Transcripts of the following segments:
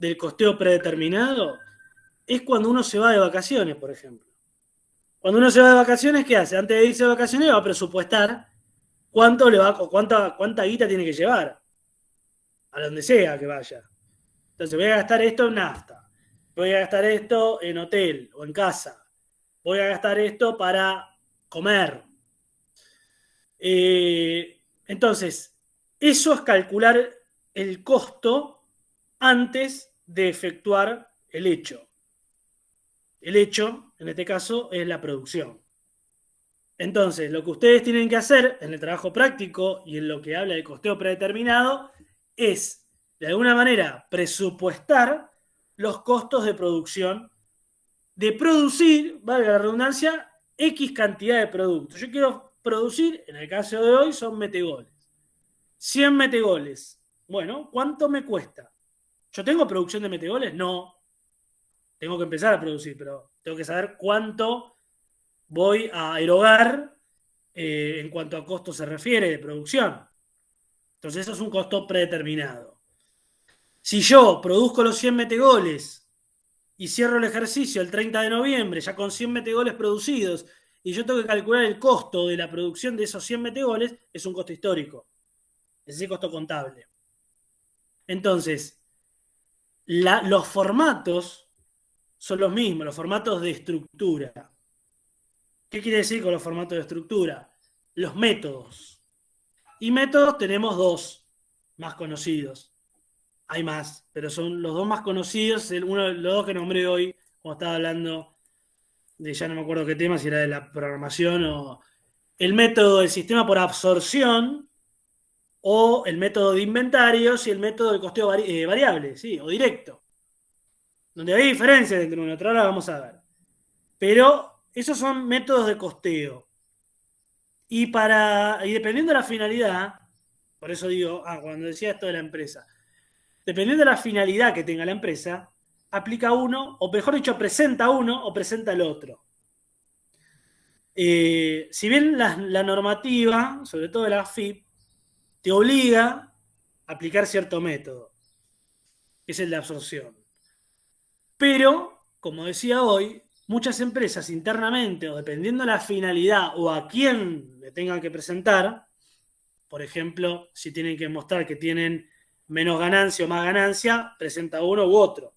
del costeo predeterminado es cuando uno se va de vacaciones, por ejemplo. Cuando uno se va de vacaciones, ¿qué hace? Antes de irse de vacaciones va a presupuestar cuánta guita tiene que llevar, a donde sea que vaya. Entonces voy a gastar esto en nafta, voy a gastar esto en hotel o en casa, voy a gastar esto para comer. Entonces, eso es calcular el costo antes de efectuar el hecho. El hecho, en este caso, es la producción. Entonces, lo que ustedes tienen que hacer en el trabajo práctico y en lo que habla de costeo predeterminado es, de alguna manera, presupuestar los costos de producción, de producir, valga la redundancia, X cantidad de productos. Yo quiero producir, en el caso de hoy, son metegoles. 100 metegoles. Bueno, ¿cuánto me cuesta? ¿Yo tengo producción de metegoles? No. Tengo que empezar a producir, pero tengo que saber cuánto voy a erogar en cuanto a costo se refiere de producción. Entonces eso es un costo predeterminado. Si yo produzco los 100 metegoles y cierro el ejercicio el 30 de noviembre, ya con 100 metegoles producidos, y yo tengo que calcular el costo de la producción de esos 100 metegoles, es un costo histórico. Es decir, costo contable. Entonces, los formatos son los mismos, los formatos de estructura. ¿Qué quiere decir con los formatos de estructura? Los métodos. Y métodos tenemos dos más conocidos. Hay más, pero son los dos más conocidos. Los dos que nombré hoy, cuando estaba hablando de ya no me acuerdo qué tema, si era de la programación o el método del sistema por absorción o el método de inventarios y el método de costeo variable, ¿sí? O directo. Donde hay diferencias entre uno y otro, ahora vamos a ver. Pero esos son métodos de costeo. Y dependiendo de la finalidad, por eso digo, cuando decía esto de la empresa, dependiendo de la finalidad que tenga la empresa, aplica uno, o mejor dicho, presenta uno o presenta el otro. Si bien la normativa, sobre todo la AFIP, te obliga a aplicar cierto método, que es el de absorción. Pero, como decía hoy, muchas empresas internamente, o dependiendo de la finalidad o a quién le tengan que presentar, por ejemplo, si tienen que mostrar que tienen menos ganancia o más ganancia, presenta uno u otro.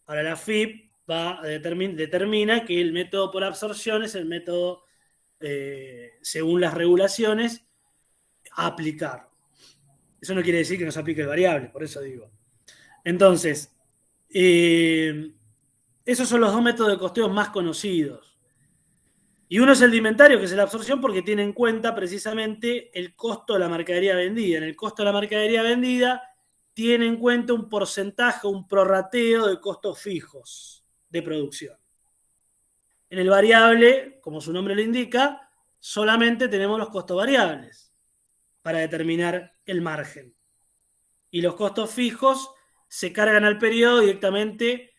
Ahora la FIP determina que el método por absorción es el método, según las regulaciones, a aplicar. Eso no quiere decir que no se aplique el variable, por eso digo. Entonces, esos son los dos métodos de costeo más conocidos. Y uno es el de inventario, que es la absorción, porque tiene en cuenta precisamente el costo de la mercadería vendida. En el costo de la mercadería vendida tiene en cuenta un porcentaje, un prorrateo de costos fijos de producción. En el variable, como su nombre lo indica, solamente tenemos los costos variables para determinar el margen. Y los costos fijos se cargan al periodo directamente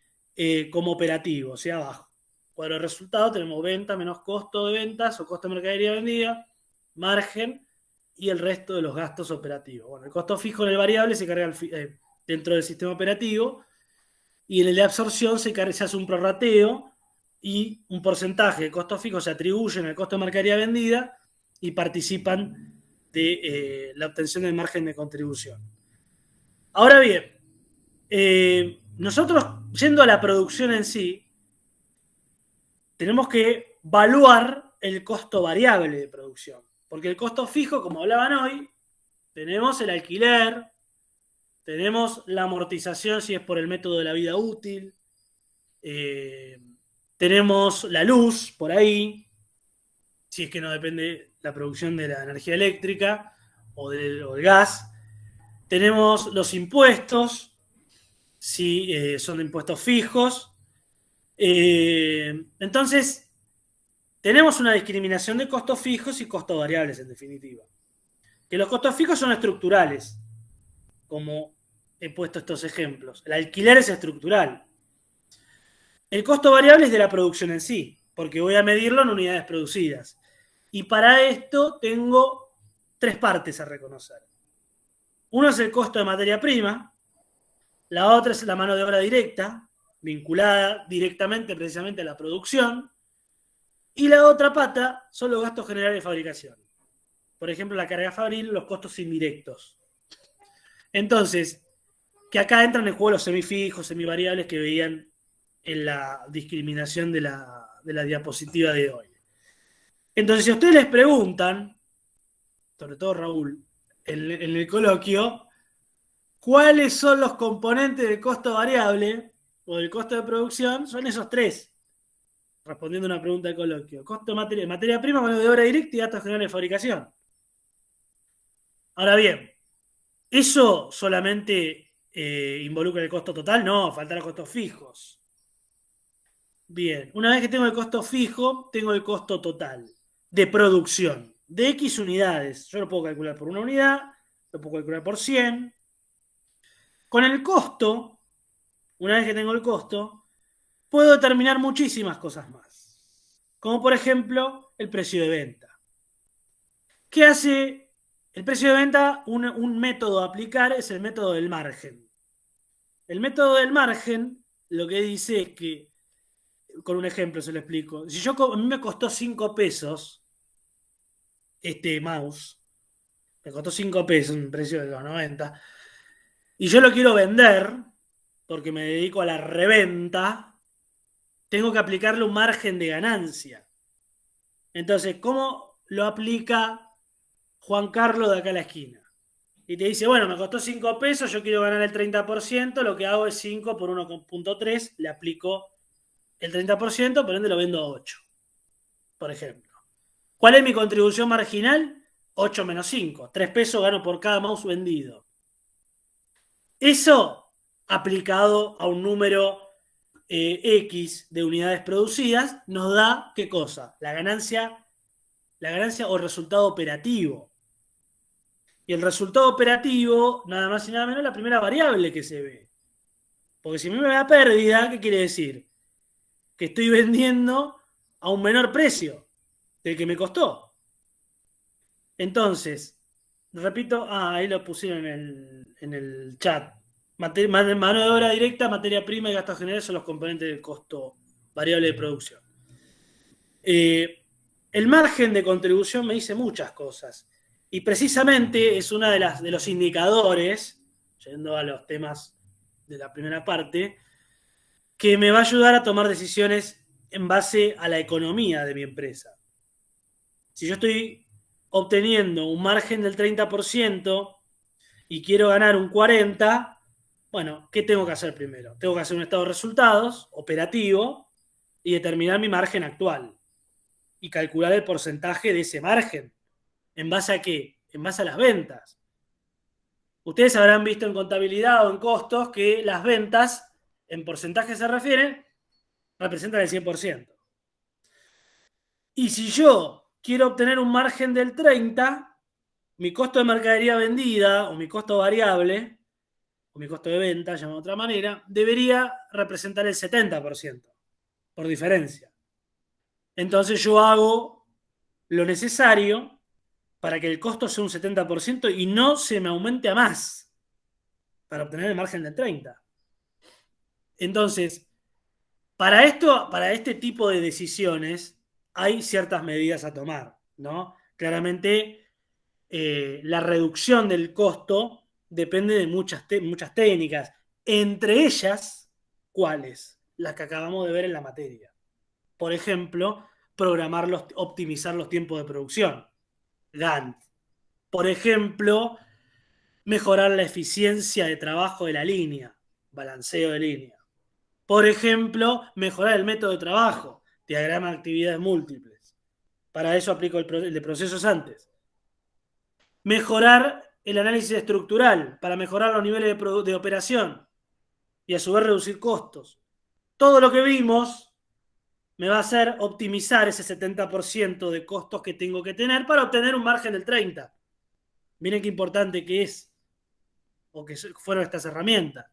como operativo, o sea, abajo. Cuadro de resultado tenemos venta menos costo de ventas o costo de mercadería vendida, margen y el resto de los gastos operativos. Bueno, el costo fijo en el variable se carga dentro del sistema operativo y en el de absorción se hace un prorrateo y un porcentaje de costos fijos se atribuyen al costo de mercadería vendida y participan de la obtención del margen de contribución. Ahora bien, nosotros, yendo a la producción en sí, tenemos que evaluar el costo variable de producción. Porque el costo fijo, como hablaban hoy, tenemos el alquiler, tenemos la amortización si es por el método de la vida útil, tenemos la luz por ahí, si es que no depende la producción de la energía eléctrica o del gas. Tenemos los impuestos, si son impuestos fijos. Entonces, tenemos una discriminación de costos fijos y costos variables, en definitiva. Que los costos fijos son estructurales, como he puesto estos ejemplos. El alquiler es estructural. El costo variable es de la producción en sí, porque voy a medirlo en unidades producidas. Y para esto tengo tres partes a reconocer. Uno es el costo de materia prima, La otra es la mano de obra directa, vinculada directamente precisamente a la producción. Y la otra pata son los gastos generales de fabricación. Por ejemplo, la carga fabril, los costos indirectos. Entonces, que acá entran en juego los semifijos, semivariables que veían en la discriminación de la diapositiva de hoy. Entonces, si a ustedes les preguntan, sobre todo Raúl, en el coloquio, ¿cuáles son los componentes del costo variable o del costo de producción? Son esos tres, respondiendo a una pregunta de coloquio. Costo de materia prima, mano de obra directa y gastos generales de fabricación. Ahora bien, ¿eso solamente involucra el costo total? No, faltan los costos fijos. Bien, una vez que tengo el costo fijo, tengo el costo total de producción de X unidades. Yo lo puedo calcular por una unidad, lo puedo calcular por 100. Con el costo, una vez que tengo el costo, puedo determinar muchísimas cosas más. Como por ejemplo, el precio de venta. ¿Qué hace el precio de venta? Un método a aplicar es el método del margen. El método del margen lo que dice es que, con un ejemplo se lo explico, si a mí me costó 5 pesos este mouse, me costó 5 pesos, un precio de los 90, y yo lo quiero vender, porque me dedico a la reventa, tengo que aplicarle un margen de ganancia. Entonces, ¿cómo lo aplica Juan Carlos de acá a la esquina? Y te dice, bueno, me costó 5 pesos, yo quiero ganar el 30%, lo que hago es 5 por 1,3, le aplico el 30%, por ende lo vendo a 8, por ejemplo. ¿Cuál es mi contribución marginal? 8 menos 5. 3 pesos gano por cada mouse vendido. Eso aplicado a un número X de unidades producidas nos da, ¿qué cosa? La ganancia o el resultado operativo. Y el resultado operativo, nada más y nada menos, es la primera variable que se ve. Porque si a mí me da pérdida, ¿qué quiere decir? Que estoy vendiendo a un menor precio del que me costó. Entonces, repito, ahí lo pusieron en el chat. Mano de obra directa, materia prima y gastos generales son los componentes del costo variable de producción. El margen de contribución me dice muchas cosas. Y precisamente es uno de los indicadores, yendo a los temas de la primera parte, que me va a ayudar a tomar decisiones en base a la economía de mi empresa. Si yo estoy obteniendo un margen del 30% y quiero ganar un 40%, bueno, ¿qué tengo que hacer primero? Tengo que hacer un estado de resultados operativo y determinar mi margen actual y calcular el porcentaje de ese margen. ¿En base a qué? En base a las ventas. Ustedes habrán visto en contabilidad o en costos que las ventas, en porcentaje se refieren, representan el 100%. Y si yo quiero obtener un margen del 30%, mi costo de mercadería vendida o mi costo variable, o mi costo de venta, llamado de otra manera, debería representar el 70%, por diferencia. Entonces yo hago lo necesario para que el costo sea un 70% y no se me aumente a más para obtener el margen del 30%. Entonces, para este tipo de decisiones hay ciertas medidas a tomar, ¿no? Claramente, la reducción del costo depende de muchas técnicas, entre ellas, ¿cuáles? Las que acabamos de ver en la materia. Por ejemplo, optimizar los tiempos de producción, Gantt. Por ejemplo, mejorar la eficiencia de trabajo de la línea, balanceo de línea. Por ejemplo, mejorar el método de trabajo, diagrama de actividades múltiples. Para eso aplico el de procesos antes. Mejorar el análisis estructural para mejorar los niveles de operación y a su vez reducir costos. Todo lo que vimos me va a hacer optimizar ese 70% de costos que tengo que tener para obtener un margen del 30%. Miren qué importante que es, o que fueron estas herramientas.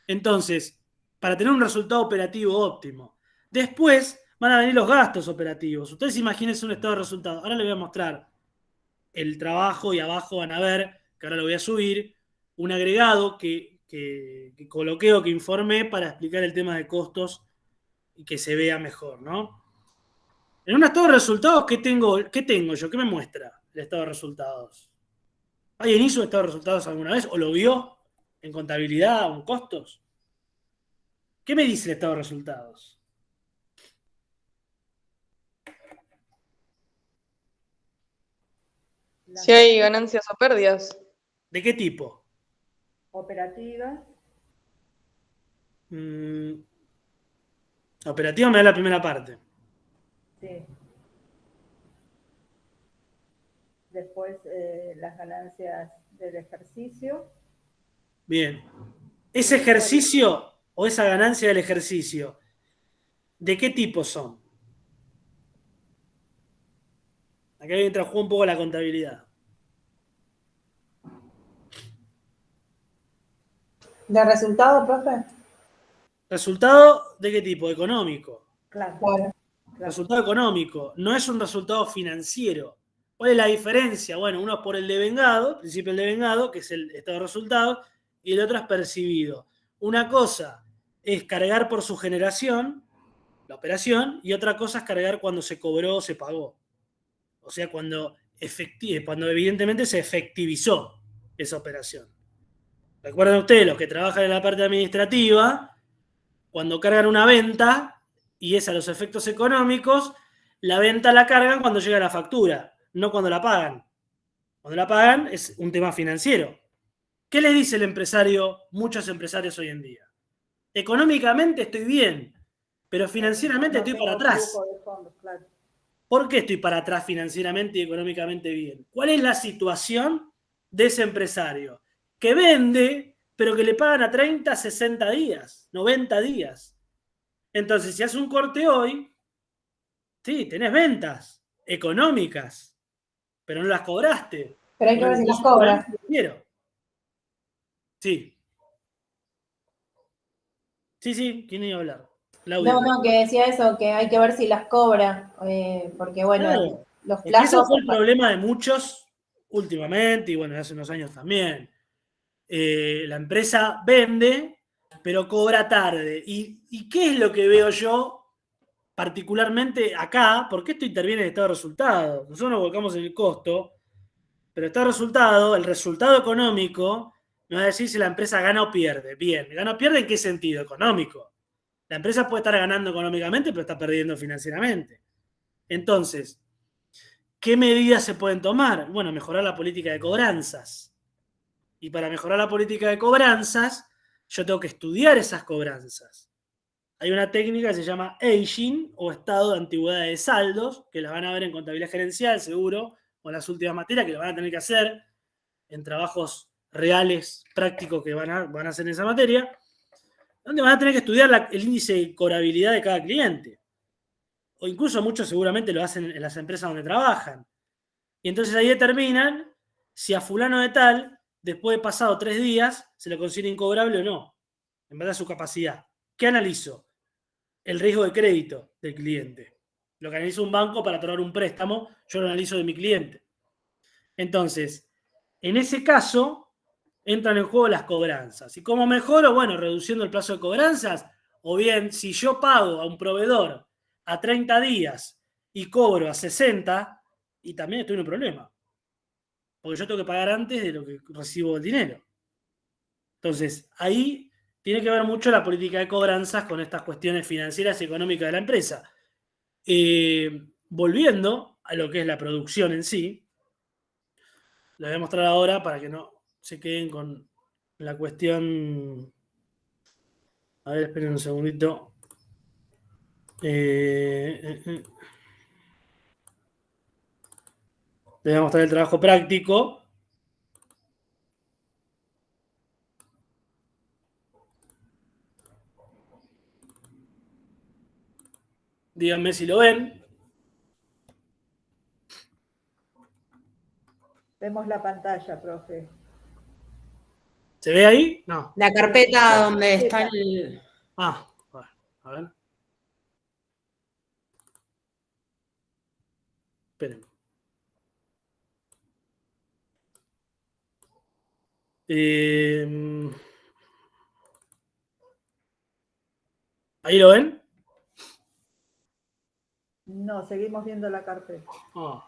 Entonces, para tener un resultado operativo óptimo. Después van a venir los gastos operativos. Ustedes imagínense un estado de resultado. Ahora les voy a mostrar el trabajo y abajo van a ver, que ahora lo voy a subir, un agregado que que coloqué o que informé para explicar el tema de costos y que se vea mejor, ¿no? En un estado de resultados, ¿qué tengo yo? ¿Qué me muestra el estado de resultados? ¿Alguien hizo estado de resultados alguna vez o lo vio en contabilidad o en costos? ¿Qué me dice el estado de resultados? Si hay ganancias o pérdidas. ¿De qué tipo? Operativa. Operativa me da la primera parte. Sí. Después las ganancias del ejercicio. Bien. ¿Ese ejercicio o esa ganancia del ejercicio, de qué tipo son? Acá entra un poco la contabilidad. ¿De resultado, profe? ¿Resultado de qué tipo? Económico. Claro. Bueno, Resultado económico. No es un resultado financiero. ¿Cuál es la diferencia? Bueno, uno es por el devengado, principio del devengado, que es el estado de resultado, y el otro es percibido. Una cosa es cargar por su generación, la operación, y otra cosa es cargar cuando se cobró o se pagó. O sea, cuando evidentemente se efectivizó esa operación. Recuerden ustedes, los que trabajan en la parte administrativa, cuando cargan una venta, y es a los efectos económicos, la venta la cargan cuando llega la factura, no cuando la pagan. Cuando la pagan es un tema financiero. ¿Qué le dice el empresario, muchos empresarios hoy en día? Económicamente estoy bien, pero financieramente estoy para atrás. Flujo de fondos, claro. ¿Por qué estoy para atrás financieramente y económicamente bien? ¿Cuál es la situación de ese empresario? Que vende, pero que le pagan a 30, 60 días, 90 días. Entonces, si haces un corte hoy, sí, tenés ventas económicas, pero no las cobraste. pero hay que ver si las cobra. Sí. Sí, ¿quién iba a hablar? Claudia. No, que decía eso, que hay que ver si las cobra, porque bueno, Claro. los Es que ese plazos... fue el problema de muchos últimamente, y bueno, hace unos años también. La empresa vende, pero cobra tarde. ¿Y qué es lo que veo yo particularmente acá? Porque esto interviene en el estado de resultados. Nosotros nos volcamos en el costo, pero el estado de resultado, el resultado económico, nos va a decir si la empresa gana o pierde. Bien, ¿gana o pierde en qué sentido? Económico. La empresa puede estar ganando económicamente, pero está perdiendo financieramente. Entonces, ¿qué medidas se pueden tomar? Bueno, mejorar la política de cobranzas. Y para mejorar la política de cobranzas, yo tengo que estudiar esas cobranzas. Hay una técnica que se llama aging o estado de antigüedad de saldos, que la van a ver en contabilidad gerencial, seguro, o en las últimas materias, que lo van a tener que hacer en trabajos reales, prácticos que van a hacer en esa materia, donde van a tener que estudiar el índice de cobrabilidad de cada cliente. O incluso muchos seguramente lo hacen en las empresas donde trabajan. Y entonces ahí determinan si a fulano de tal, después de pasado 3 días, se lo considera incobrable o no, en base a su capacidad. ¿Qué analizo? El riesgo de crédito del cliente. Lo que analiza un banco para otorgar un préstamo, yo lo analizo de mi cliente. Entonces, en ese caso, entran en juego las cobranzas. ¿Y cómo mejoro? Bueno, reduciendo el plazo de cobranzas, o bien, si yo pago a un proveedor a 30 días y cobro a 60, y también estoy en un problema. Porque yo tengo que pagar antes de lo que recibo el dinero. Entonces, ahí tiene que ver mucho la política de cobranzas con estas cuestiones financieras y económicas de la empresa. Volviendo a lo que es la producción en sí, lo voy a mostrar ahora para que no se queden con la cuestión. A ver, esperen un segundito. Les voy a mostrar el trabajo práctico. Díganme si lo ven. Vemos la pantalla, profe. ¿Se ve ahí? No. La carpeta donde está el... Ah, bueno, a ver. Esperen. ¿Ahí lo ven? No, seguimos viendo la carpeta. Oh.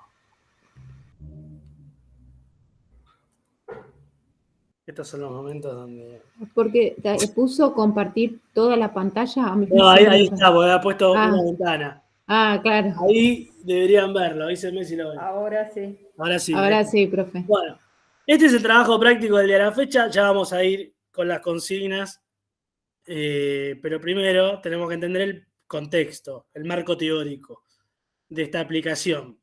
Estos son los momentos donde... Porque te puso compartir toda la pantalla. A mí No, se me ahí hizo. está, porque ha puesto Ah. una ventana. Claro. Ahí deberían verlo, ahí se ve si lo ven. Ahora sí. Ahora sí. Ahora sí, profe. Bueno, este es el trabajo práctico del día de la fecha. Ya vamos a ir con las consignas. Pero primero tenemos que entender el contexto, el marco teórico de esta aplicación.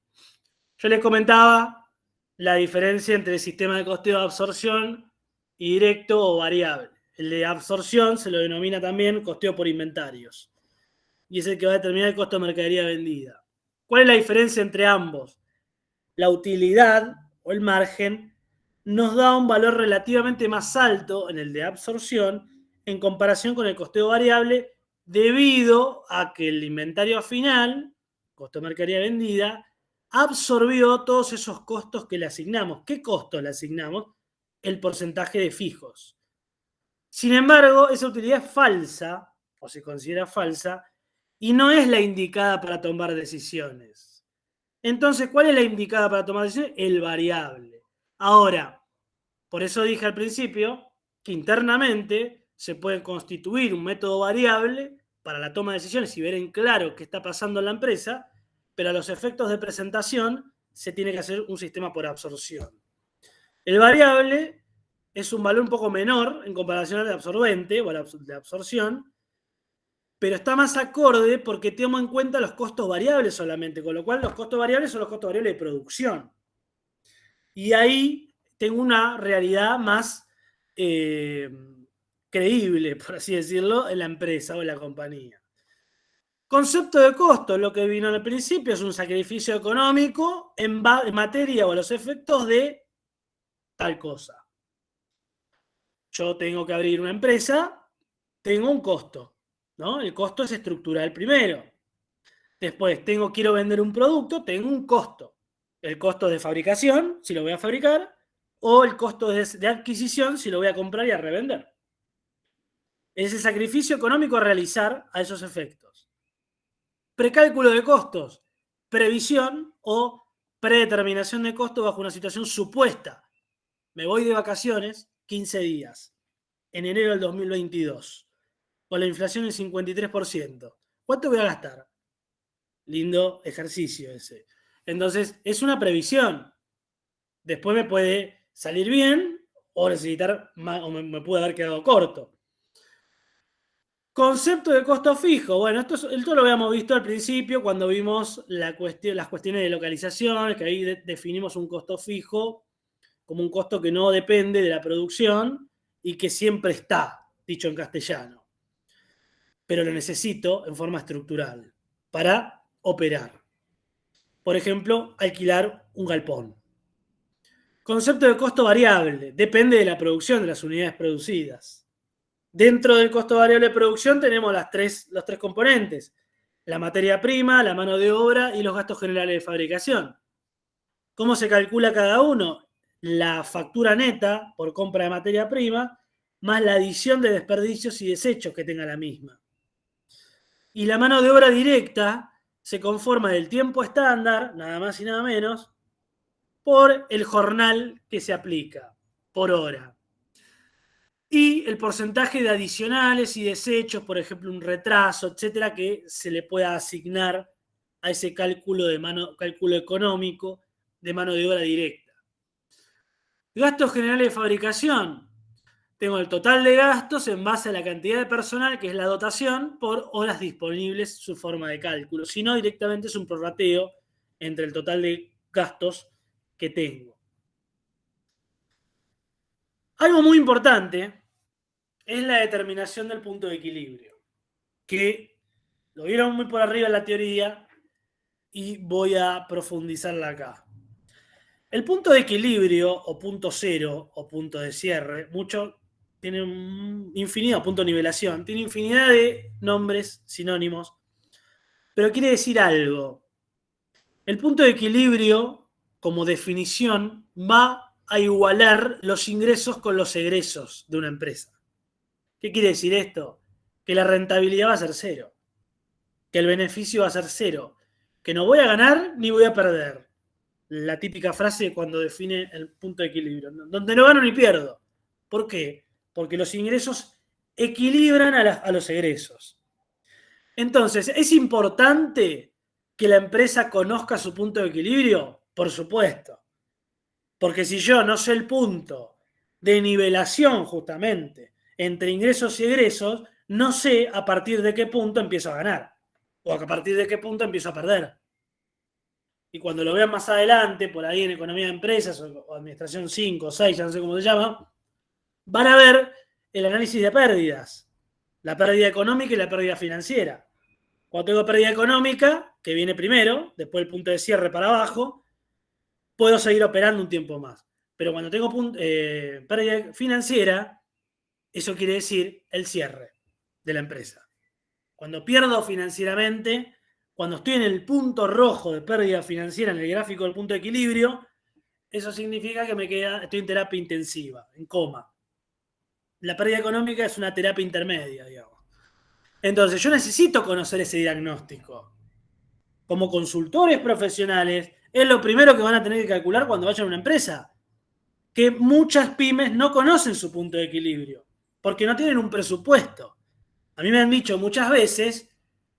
Yo les comentaba la diferencia entre el sistema de costeo de absorción y directo o variable. El de absorción se lo denomina también costeo por inventarios y es el que va a determinar el costo de mercadería vendida. ¿Cuál es la diferencia entre ambos? La utilidad o el margen nos da un valor relativamente más alto en el de absorción en comparación con el costeo variable debido a que el inventario final, costo de mercadería vendida, absorbió todos esos costos que le asignamos. ¿Qué costos le asignamos? El porcentaje de fijos. Sin embargo, esa utilidad es falsa, o se considera falsa, y no es la indicada para tomar decisiones. Entonces, ¿cuál es la indicada para tomar decisiones? El variable. Ahora, por eso dije al principio que internamente se puede constituir un método variable para la toma de decisiones y ver en claro qué está pasando en la empresa, pero a los efectos de presentación se tiene que hacer un sistema por absorción. El variable es un valor un poco menor en comparación al de absorbente o de absorción, pero está más acorde porque toma en cuenta los costos variables solamente, con lo cual los costos variables son los costos variables de producción. Y ahí tengo una realidad más creíble, por así decirlo, en la empresa o en la compañía. Concepto de costo, lo que vino al principio es un sacrificio económico en materia o a los efectos de tal cosa. Yo tengo que abrir una empresa, tengo un costo, ¿no? El costo es estructural primero. Después quiero vender un producto, tengo un costo. El costo de fabricación, si lo voy a fabricar, o el costo de adquisición, si lo voy a comprar y a revender. Es el sacrificio económico a realizar a esos efectos. Precálculo de costos, previsión o predeterminación de costos bajo una situación supuesta. Me voy de vacaciones 15 días, en enero del 2022, con la inflación del 53%. ¿Cuánto voy a gastar? Lindo ejercicio ese. Entonces, es una previsión. Después me puede salir bien o necesitar más, o me puede haber quedado corto. Concepto de costo fijo. Bueno, esto lo habíamos visto al principio cuando vimos las cuestiones de localización, que ahí definimos un costo fijo como un costo que no depende de la producción y que siempre está, dicho en castellano. Pero lo necesito en forma estructural para operar. Por ejemplo, alquilar un galpón. Concepto de costo variable. Depende de la producción de las unidades producidas. Dentro del costo variable de producción tenemos los tres componentes. La materia prima, la mano de obra y los gastos generales de fabricación. ¿Cómo se calcula cada uno? La factura neta por compra de materia prima más la adición de desperdicios y desechos que tenga la misma. Y la mano de obra directa se conforma del tiempo estándar, nada más y nada menos, por el jornal que se aplica, por hora. Y el porcentaje de adicionales y desechos, por ejemplo, un retraso, etcétera, que se le pueda asignar a ese cálculo económico de mano de obra directa. Gastos generales de fabricación. Tengo el total de gastos en base a la cantidad de personal, que es la dotación, por horas disponibles, su forma de cálculo. Si no, directamente es un prorrateo entre el total de gastos que tengo. Algo muy importante es la determinación del punto de equilibrio, que lo vieron muy por arriba en la teoría y voy a profundizarla acá. El punto de equilibrio, o punto cero, o punto de cierre, tiene infinidad, punto de nivelación, tiene infinidad de nombres, sinónimos, pero quiere decir algo. El punto de equilibrio, como definición, va a igualar los ingresos con los egresos de una empresa. ¿Qué quiere decir esto? Que la rentabilidad va a ser cero. que el beneficio va a ser cero, que no voy a ganar ni voy a perder. La típica frase cuando define el punto de equilibrio, donde no gano ni pierdo. ¿Por qué? Porque los ingresos equilibran a los egresos. Entonces, ¿es importante que la empresa conozca su punto de equilibrio? Por supuesto. Porque si yo no sé el punto de nivelación justamente entre ingresos y egresos, no sé a partir de qué punto empiezo a ganar o a partir de qué punto empiezo a perder. Y cuando lo vean más adelante, por ahí en economía de empresas o administración 5 o 6, ya no sé cómo se llama, van a ver el análisis de pérdidas, la pérdida económica y la pérdida financiera. Cuando tengo pérdida económica, que viene primero, después el punto de cierre para abajo, puedo seguir operando un tiempo más. Pero cuando tengo pérdida financiera, eso quiere decir el cierre de la empresa. Cuando pierdo financieramente, cuando estoy en el punto rojo de pérdida financiera en el gráfico del punto de equilibrio, eso significa que estoy en terapia intensiva, en coma. La pérdida económica es una terapia intermedia, digamos. Entonces, yo necesito conocer ese diagnóstico. Como consultores profesionales, es lo primero que van a tener que calcular cuando vayan a una empresa. Que muchas pymes no conocen su punto de equilibrio, porque no tienen un presupuesto. A mí me han dicho muchas veces,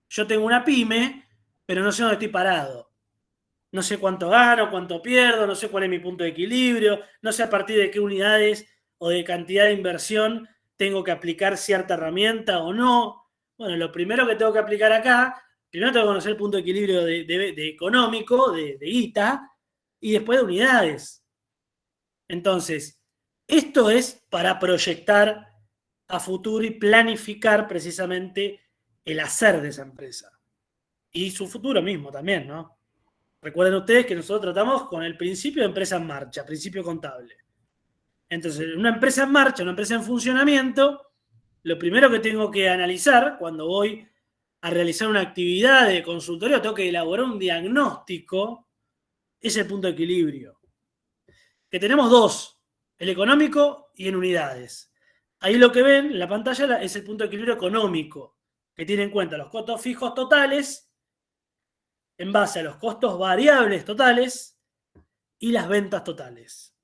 yo tengo una pyme, pero no sé dónde estoy parado. No sé cuánto gano, cuánto pierdo, no sé cuál es mi punto de equilibrio, no sé a partir de qué unidades o de cantidad de inversión tengo que aplicar cierta herramienta o no. Bueno, lo primero que tengo que aplicar acá, primero tengo que conocer el punto de equilibrio de económico, de guita, y después de unidades. Entonces, esto es para proyectar a futuro y planificar precisamente el hacer de esa empresa. Y su futuro mismo también, ¿no? Recuerden ustedes que nosotros tratamos con el principio de empresa en marcha, principio contable. Entonces, una empresa en marcha, una empresa en funcionamiento, lo primero que tengo que analizar cuando voy a realizar una actividad de consultoría, tengo que elaborar un diagnóstico, es el punto de equilibrio. Que tenemos dos, el económico y en unidades. Ahí lo que ven en la pantalla es el punto de equilibrio económico, que tiene en cuenta los costos fijos totales en base a los costos variables totales y las ventas totales.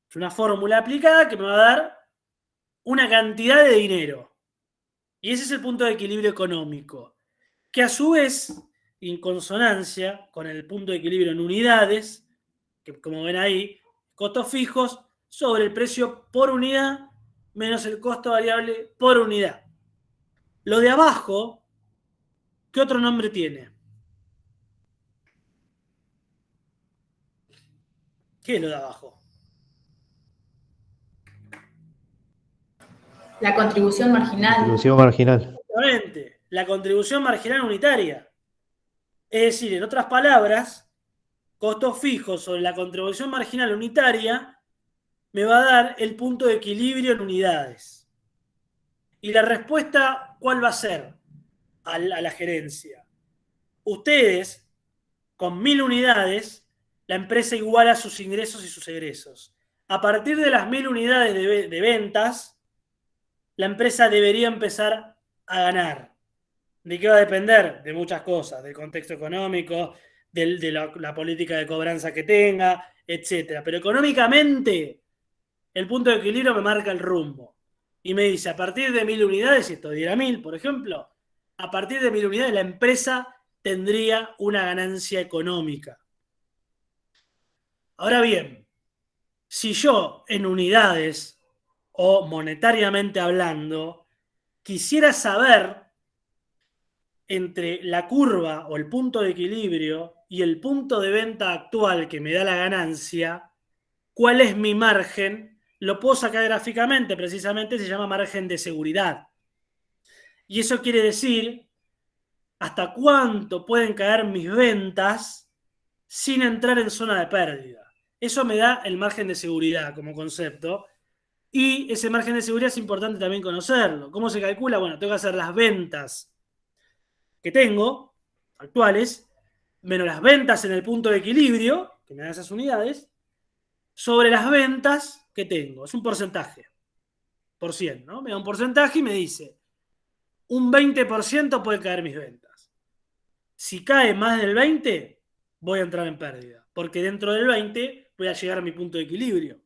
Es una fórmula aplicada que me va a dar una cantidad de dinero. Y ese es el punto de equilibrio económico, que a su vez, en consonancia con el punto de equilibrio en unidades, que como ven ahí, costos fijos sobre el precio por unidad menos el costo variable por unidad. Lo de abajo, ¿qué otro nombre tiene? ¿Qué es lo de abajo? La contribución marginal. Contribución marginal. Exactamente, la contribución marginal unitaria. Es decir, en otras palabras, costos fijos sobre la contribución marginal unitaria me va a dar el punto de equilibrio en unidades. Y la respuesta, ¿cuál va a ser a la gerencia? Ustedes, con 1000 unidades, la empresa iguala sus ingresos y sus egresos. A partir de las 1000 unidades de ventas, la empresa debería empezar a ganar. ¿De qué va a depender? De muchas cosas, del contexto económico, de la política de cobranza que tenga, etc. Pero económicamente, el punto de equilibrio me marca el rumbo. Y me dice, a partir de 1000 unidades, si esto diera 1000, por ejemplo, a partir de 1000 unidades la empresa tendría una ganancia económica. Ahora bien, si yo en unidades o monetariamente hablando quisiera saber entre la curva o el punto de equilibrio y el punto de venta actual que me da la ganancia, cuál es mi margen, lo puedo sacar gráficamente, precisamente se llama margen de seguridad. Y eso quiere decir hasta cuánto pueden caer mis ventas sin entrar en zona de pérdida. Eso me da el margen de seguridad como concepto. Y ese margen de seguridad es importante también conocerlo. ¿Cómo se calcula? Bueno, tengo que hacer las ventas que tengo, actuales, menos las ventas en el punto de equilibrio, que me dan esas unidades, sobre las ventas que tengo. Es un porcentaje, por 100, ¿no? Me da un porcentaje y me dice, un 20% puede caer mis ventas. Si cae más del 20, voy a entrar en pérdida, porque dentro del 20 voy a llegar a mi punto de equilibrio.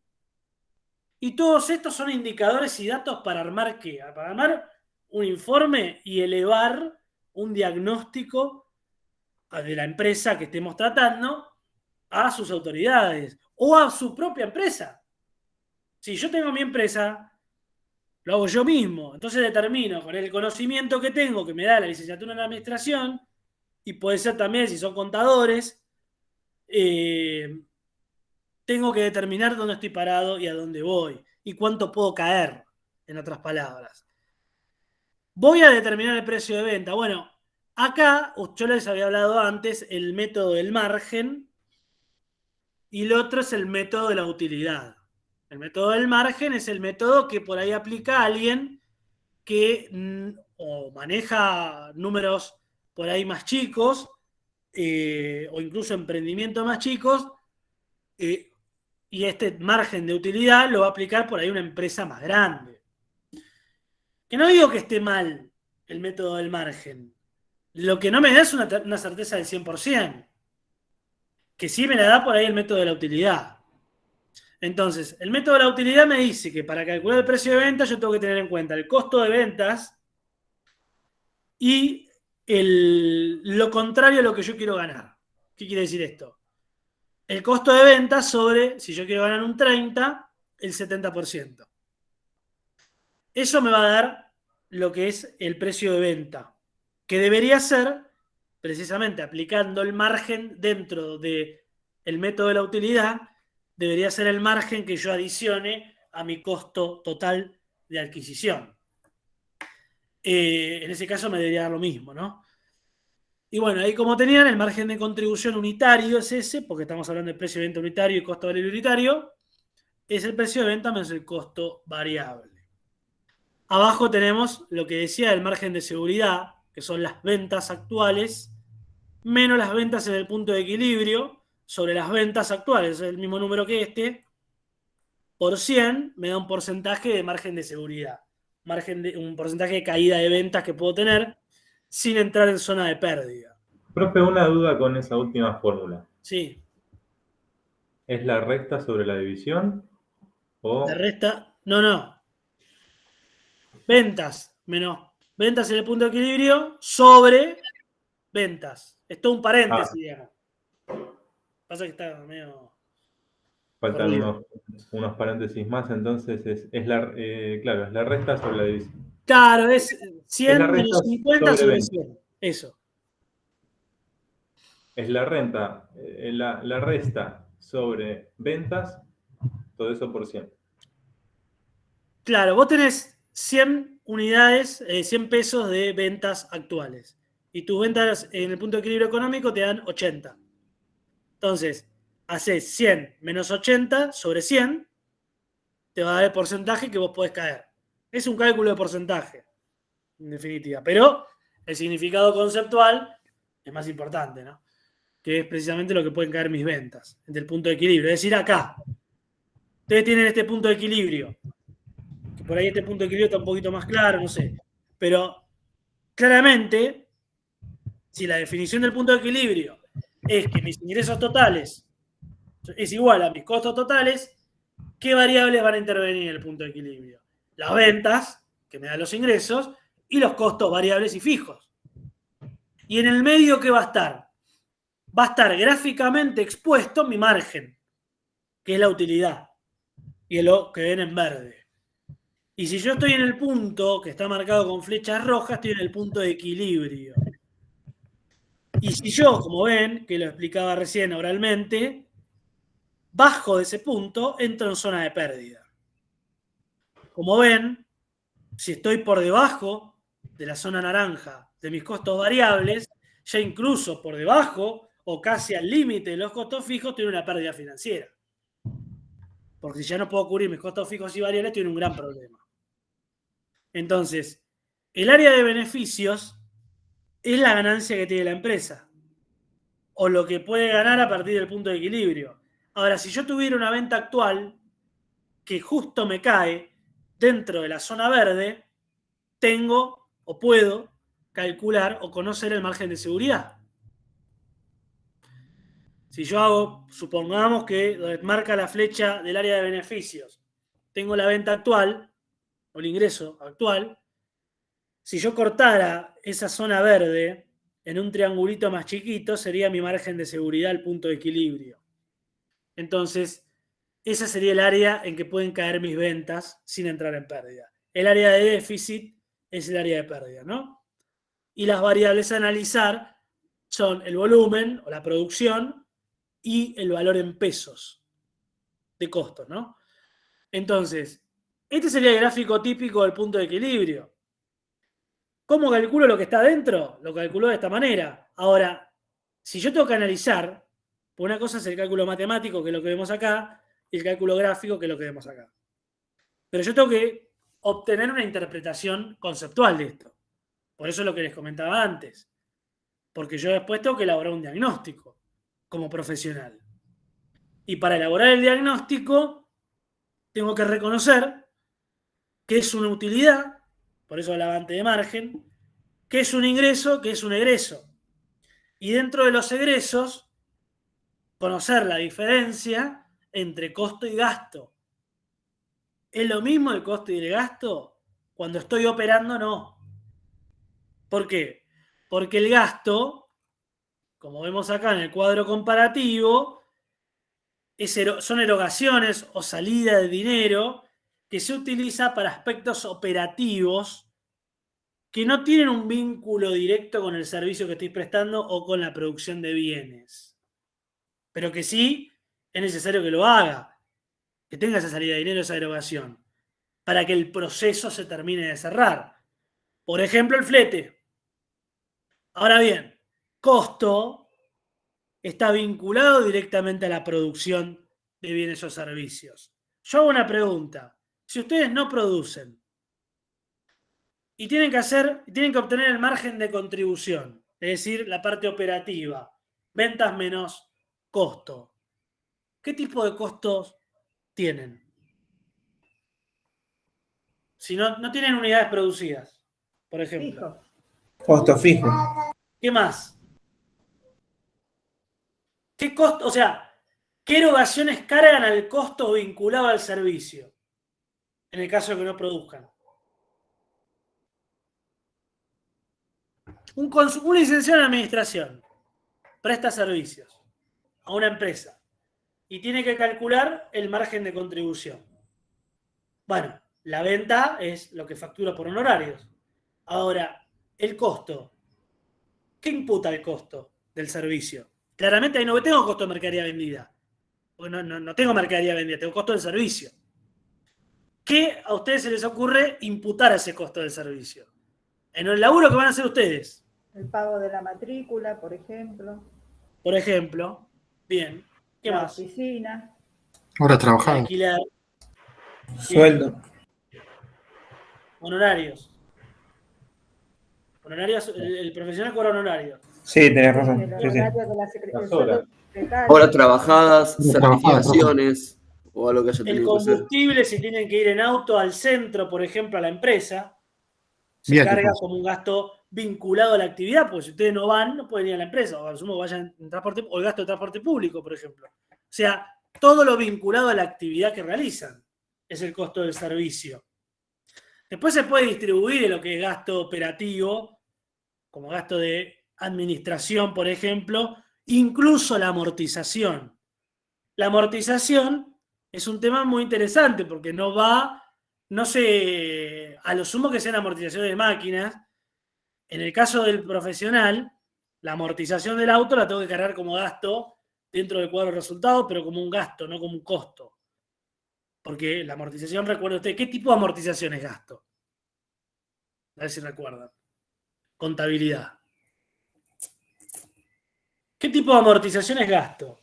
Y todos estos son indicadores y datos para armar ¿qué? Para armar un informe y elevar un diagnóstico de la empresa que estemos tratando a sus autoridades o a su propia empresa. Si yo tengo mi empresa, lo hago yo mismo. Entonces determino con el conocimiento que tengo, que me da la licenciatura en administración, y puede ser también si son contadores, tengo que determinar dónde estoy parado y a dónde voy y cuánto puedo caer, en otras palabras. Voy a determinar el precio de venta. Bueno, acá yo les había hablado antes el método del margen y el otro es el método de la utilidad. El método del margen es el método que por ahí aplica a alguien que o maneja números por ahí más chicos o incluso emprendimientos más chicos y este margen de utilidad lo va a aplicar por ahí una empresa más grande. Que no digo que esté mal el método del margen. Lo que no me da es una certeza del 100%. Que sí me la da por ahí el método de la utilidad. Entonces, el método de la utilidad me dice que para calcular el precio de venta yo tengo que tener en cuenta el costo de ventas y lo contrario a lo que yo quiero ganar. ¿Qué quiere decir esto? El costo de ventas sobre, si yo quiero ganar un 30, el 70%. Eso me va a dar lo que es el precio de venta, que debería ser, precisamente aplicando el margen dentro del método de la utilidad, debería ser el margen que yo adicione a mi costo total de adquisición. En ese caso me debería dar lo mismo, ¿no? Y bueno, ahí como tenían, el margen de contribución unitario es ese, porque estamos hablando de precio de venta unitario y costo variable unitario, es el precio de venta menos el costo variable. Abajo tenemos lo que decía del margen de seguridad, que son las ventas actuales, menos las ventas en el punto de equilibrio, sobre las ventas actuales, es el mismo número que este, por 100 me da un porcentaje de margen de seguridad, un porcentaje de caída de ventas que puedo tener sin entrar en zona de pérdida. Profe, una duda con esa última fórmula. Sí. ¿Es la resta sobre la división? O... La resta, no. Ventas menos ventas en el punto de equilibrio sobre ventas. Es todo un paréntesis, digamos. Pasa que está medio... Faltan unos paréntesis más, entonces es la resta sobre la división. Claro, es 100 es menos 50 sobre 100. Eso. Es la renta, la resta sobre ventas, todo eso por 100. Claro, vos tenés 100 unidades, 100 pesos de ventas actuales. Y tus ventas en el punto de equilibrio económico te dan 80. Entonces, haces 100 menos 80 sobre 100, te va a dar el porcentaje que vos podés caer. Es un cálculo de porcentaje, en definitiva. Pero el significado conceptual es más importante, ¿no? Que es precisamente lo que pueden caer mis ventas, del punto de equilibrio. Es decir, acá, ustedes tienen este punto de equilibrio, que por ahí este punto de equilibrio está un poquito más claro, no sé. Pero claramente, si la definición del punto de equilibrio es que mis ingresos totales es igual a mis costos totales, ¿qué variables van a intervenir en el punto de equilibrio? Las ventas, que me dan los ingresos, y los costos variables y fijos. Y en el medio, ¿qué va a estar? Va a estar gráficamente expuesto mi margen, que es la utilidad, y lo que ven en verde. Y si yo estoy en el punto que está marcado con flechas rojas, estoy en el punto de equilibrio. Y si yo, como ven, que lo explicaba recién oralmente, bajo de ese punto, entro en zona de pérdida. Como ven, si estoy por debajo de la zona naranja de mis costos variables, ya incluso por debajo o casi al límite de los costos fijos, tengo una pérdida financiera. Porque si ya no puedo cubrir mis costos fijos y variables, tengo un gran problema. Entonces, el área de beneficios es la ganancia que tiene la empresa o lo que puede ganar a partir del punto de equilibrio. Ahora, si yo tuviera una venta actual que justo me cae dentro de la zona verde, tengo o puedo calcular o conocer el margen de seguridad. Si yo hago, supongamos que donde marca la flecha del área de beneficios, tengo la venta actual, o el ingreso actual, si yo cortara esa zona verde en un triangulito más chiquito, sería mi margen de seguridad, el punto de equilibrio. Entonces, esa sería el área en que pueden caer mis ventas sin entrar en pérdida. El área de déficit es el área de pérdida, ¿no? Y las variables a analizar son el volumen o la producción y el valor en pesos de costo, ¿no? Entonces, este sería el gráfico típico del punto de equilibrio. ¿Cómo calculo lo que está adentro? Lo calculo de esta manera. Ahora, si yo tengo que analizar, pues una cosa es el cálculo matemático, que es lo que vemos acá, y el cálculo gráfico, que es lo que vemos acá. Pero yo tengo que obtener una interpretación conceptual de esto. Por eso es lo que les comentaba antes. Porque yo después tengo que elaborar un diagnóstico como profesional. Y para elaborar el diagnóstico, tengo que reconocer que es una utilidad, por eso hablaba antes de margen, que es un ingreso, que es un egreso. Y dentro de los egresos, conocer la diferencia entre costo y gasto. ¿Es lo mismo el costo y el gasto? Cuando estoy operando, no. ¿Por qué? Porque el gasto, como vemos acá en el cuadro comparativo, son erogaciones o salida de dinero que se utiliza para aspectos operativos que no tienen un vínculo directo con el servicio que estoy prestando o con la producción de bienes. Pero que sí es necesario que lo haga, que tenga esa salida de dinero, esa erogación, para que el proceso se termine de cerrar. Por ejemplo, el flete. Ahora bien, costo está vinculado directamente a la producción de bienes o servicios. Yo hago una pregunta. Si ustedes no producen y tienen que obtener el margen de contribución, es decir, la parte operativa, ventas menos costo, ¿qué tipo de costos tienen? Si no tienen unidades producidas, por ejemplo. Fijo. Costo fijo. ¿Qué más? ¿Qué costo? O sea, ¿qué erogaciones cargan al costo vinculado al servicio? En el caso de que no produzcan. Un licenciado en administración presta servicios a una empresa y tiene que calcular el margen de contribución. Bueno, la venta es lo que factura por honorarios. Ahora, el costo. ¿Qué imputa el costo del servicio? Claramente ahí no tengo costo de mercadería vendida. No tengo mercadería vendida, tengo costo del servicio. ¿Qué a ustedes se les ocurre imputar a ese costo del servicio? En el laburo que van a hacer ustedes. El pago de la matrícula, por ejemplo. Por ejemplo. Bien. ¿Qué la más? oficina. Ahora trabajando. Alquiler. Sueldo. Honorarios. Honorarios, el profesional cobra honorarios. Sí, tenés razón. El Sí, sí. horario de la Las secretaria. horas. Horas trabajadas, Horas trabajadas, certificaciones o algo que haya El tenido que hacer. combustible, si tienen que ir en auto al centro, por ejemplo, a la empresa, se Viáticos. carga como un gasto vinculado a la actividad, porque si ustedes no van, no pueden ir a la empresa, o al sumo vayan en transporte, o el gasto de transporte público, por ejemplo. O sea, todo lo vinculado a la actividad que realizan es el costo del servicio. Después se puede distribuir en lo que es gasto operativo, como gasto de administración, por ejemplo, incluso la amortización. La amortización es un tema muy interesante porque no sé, a lo sumo que sean amortizaciones de máquinas. En el caso del profesional, la amortización del auto la tengo que cargar como gasto dentro del cuadro de resultados, pero como un gasto, no como un costo. Porque la amortización, recuerden ustedes, ¿qué tipo de amortización es gasto? A ver si recuerdan. Contabilidad. ¿Qué tipo de amortización es gasto?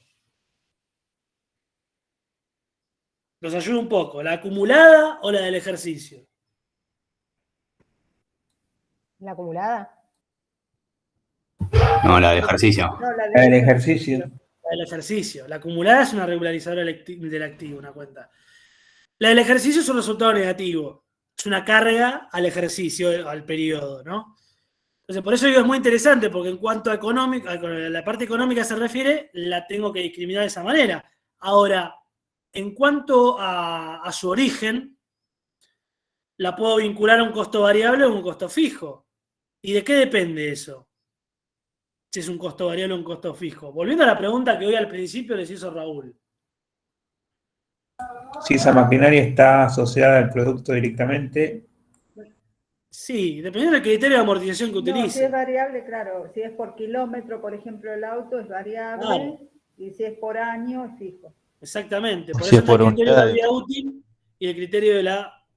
Los ayudo un poco. ¿La acumulada o la del ejercicio? ¿La acumulada? No, la de ejercicio. No, la El ejercicio. La del ejercicio. La acumulada es una regularizadora del activo, una cuenta. La del ejercicio es un resultado negativo. Es una carga al ejercicio, al periodo, ¿no? Entonces, por eso digo, es muy interesante, porque en cuanto a la parte económica se refiere, la tengo que discriminar de esa manera. Ahora, en cuanto a su origen, la puedo vincular a un costo variable o a un costo fijo. ¿Y de qué depende eso? Si es un costo variable o un costo fijo. Volviendo a la pregunta que hoy al principio les hizo Raúl. Si esa maquinaria está asociada al producto directamente, Sí, dependiendo del criterio de amortización que No, si utilice. es variable, claro. Si es por kilómetro, por ejemplo, el auto es variable. Claro. Y si es por año, es fijo. Exactamente. Por Si eso es está el por criterio de la unidades. vida útil y el criterio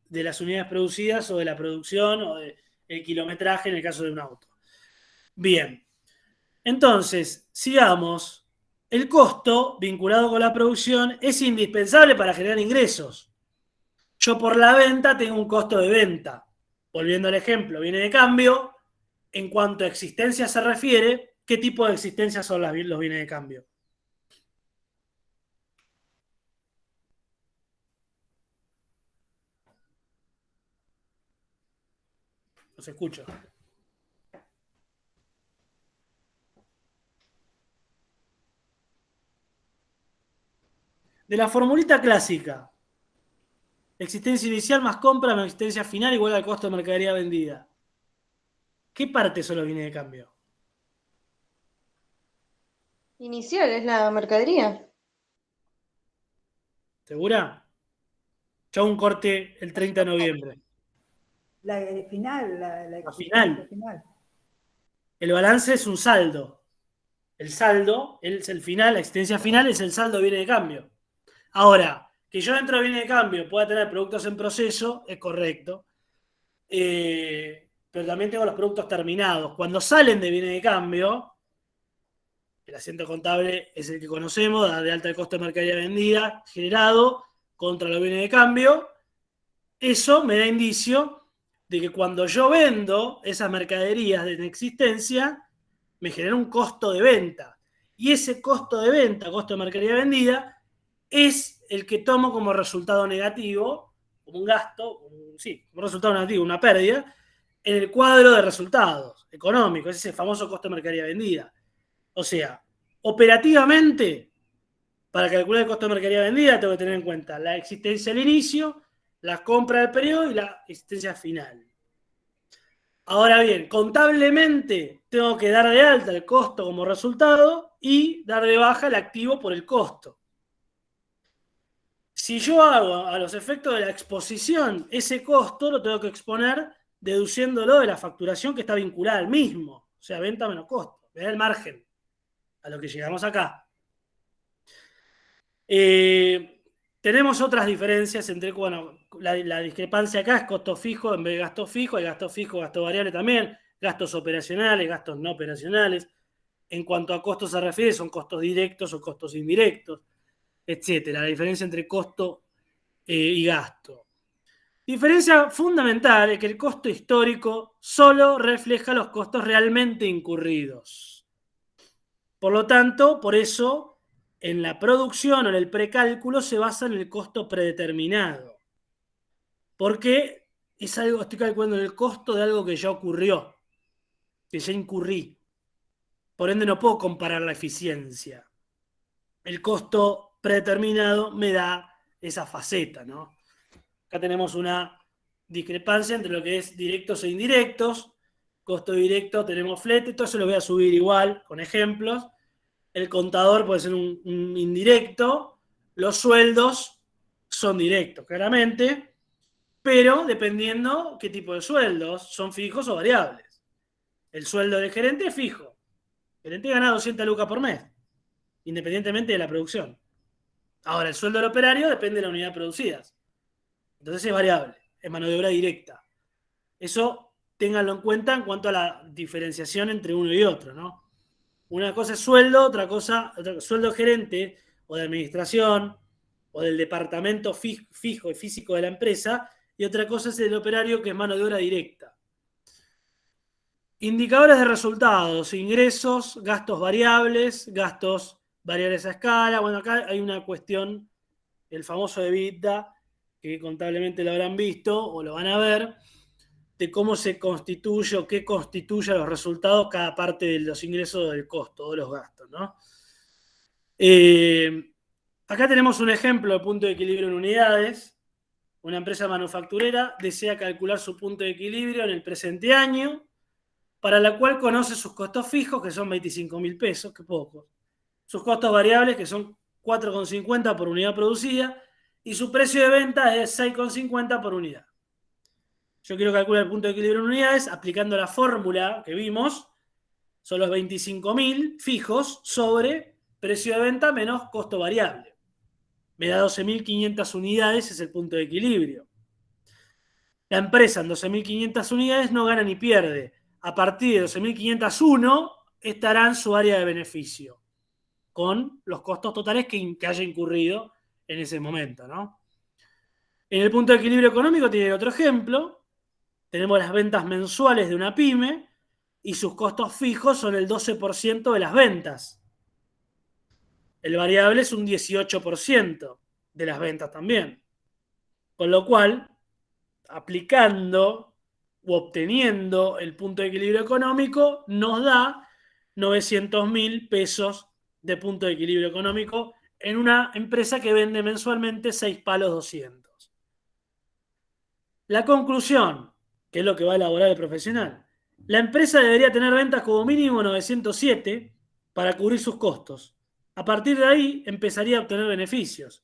de las unidades producidas o de la producción o del kilometraje en el caso de un auto. Bien. Entonces, sigamos. El costo vinculado con la producción es indispensable para generar ingresos. Yo por la venta tengo un costo de venta. Volviendo al ejemplo, viene de cambio. En cuanto a existencia se refiere, ¿qué tipo de existencia son los bienes de cambio? Los escucho. De la formulita clásica, existencia inicial más compra más existencia final igual al costo de mercadería vendida. ¿Qué parte son los bienes de cambio? Inicial es la mercadería. ¿Segura? Yo hago un corte el 30 de noviembre. La final, la La existencia final. final. El balance es un saldo. El saldo es el final, la existencia final es el saldo de bienes de cambio. Ahora, que yo dentro de bienes de cambio pueda tener productos en proceso, es correcto. Pero también tengo los productos terminados. Cuando salen de bienes de cambio, el asiento contable es el que conocemos, da de alta el costo de mercadería vendida, generado contra los bienes de cambio. Eso me da indicio de que cuando yo vendo esas mercaderías en existencia, me genera un costo de venta. Y ese costo de venta, costo de mercadería vendida, es el que tomo como resultado negativo, como un gasto, como resultado negativo, una pérdida, en el cuadro de resultados económicos, ese famoso costo de mercadería vendida. O sea, operativamente, para calcular el costo de mercadería vendida, tengo que tener en cuenta la existencia al inicio, la compra del periodo y la existencia final. Ahora bien, contablemente tengo que dar de alta el costo como resultado y dar de baja el activo por el costo. Si yo hago a los efectos de la exposición ese costo, lo tengo que exponer deduciéndolo de la facturación que está vinculada al mismo. O sea, venta menos costo. Me da el margen a lo que llegamos acá. Tenemos otras diferencias entre, bueno, la discrepancia acá es costo fijo en vez de gasto fijo, hay gasto fijo, gasto variable también, gastos operacionales, gastos no operacionales. En cuanto a costos se refiere, son costos directos o costos indirectos, etcétera. La diferencia entre costo y gasto. Diferencia fundamental es que el costo histórico solo refleja los costos realmente incurridos. Por lo tanto, por eso, en la producción o en el precálculo se basa en el costo predeterminado. Porque es algo, estoy calculando el costo de algo que ya ocurrió, que ya incurrí. Por ende, no puedo comparar la eficiencia. El costo predeterminado me da esa faceta, ¿no? Acá tenemos una discrepancia entre lo que es directos e indirectos. Costo directo tenemos flete, todo eso lo voy a subir igual con ejemplos. El contador puede ser un indirecto. Los sueldos son directos, claramente, pero dependiendo qué tipo de sueldos, son fijos o variables. El sueldo del gerente es fijo. El gerente gana 200 lucas por mes, independientemente de la producción. Ahora, el sueldo del operario depende de la unidad producida. Entonces es variable, es mano de obra directa. Eso ténganlo en cuenta en cuanto a la diferenciación entre uno y otro, ¿no? Una cosa es sueldo, otra cosa, sueldo gerente o de administración o del departamento fijo y físico de la empresa, y otra cosa es el operario, que es mano de obra directa. Indicadores de resultados, ingresos, gastos variables a escala. Bueno, acá hay una cuestión, el famoso EBITDA, que contablemente lo habrán visto o lo van a ver. de cómo se constituye o qué constituye los resultados cada parte de los ingresos del costo o los gastos, ¿no? Acá tenemos un ejemplo de punto de equilibrio en unidades. Una empresa manufacturera desea calcular su punto de equilibrio en el presente año, para la cual conoce sus costos fijos, que son 25.000 pesos, que poco. Sus costos variables, que son 4,50 por unidad producida, y su precio de venta es 6,50 por unidad. Yo quiero calcular el punto de equilibrio en unidades aplicando la fórmula que vimos. Son los 25.000 fijos sobre precio de venta menos costo variable. Me da 12.500 unidades, es el punto de equilibrio. La empresa en 12.500 unidades no gana ni pierde. A partir de 12.501 estará en su área de beneficio, con los costos totales que haya incurrido en ese momento, ¿no? En el punto de equilibrio económico tiene otro ejemplo. Tenemos las ventas mensuales de una pyme y sus costos fijos son el 12% de las ventas. El variable es un 18% de las ventas también. Con lo cual, aplicando u obteniendo el punto de equilibrio económico, nos da 900.000 pesos de punto de equilibrio económico en una empresa que vende mensualmente 6 palos 200. La conclusión, que es lo que va a elaborar el profesional: la empresa debería tener ventas como mínimo 907 para cubrir sus costos. A partir de ahí empezaría a obtener beneficios.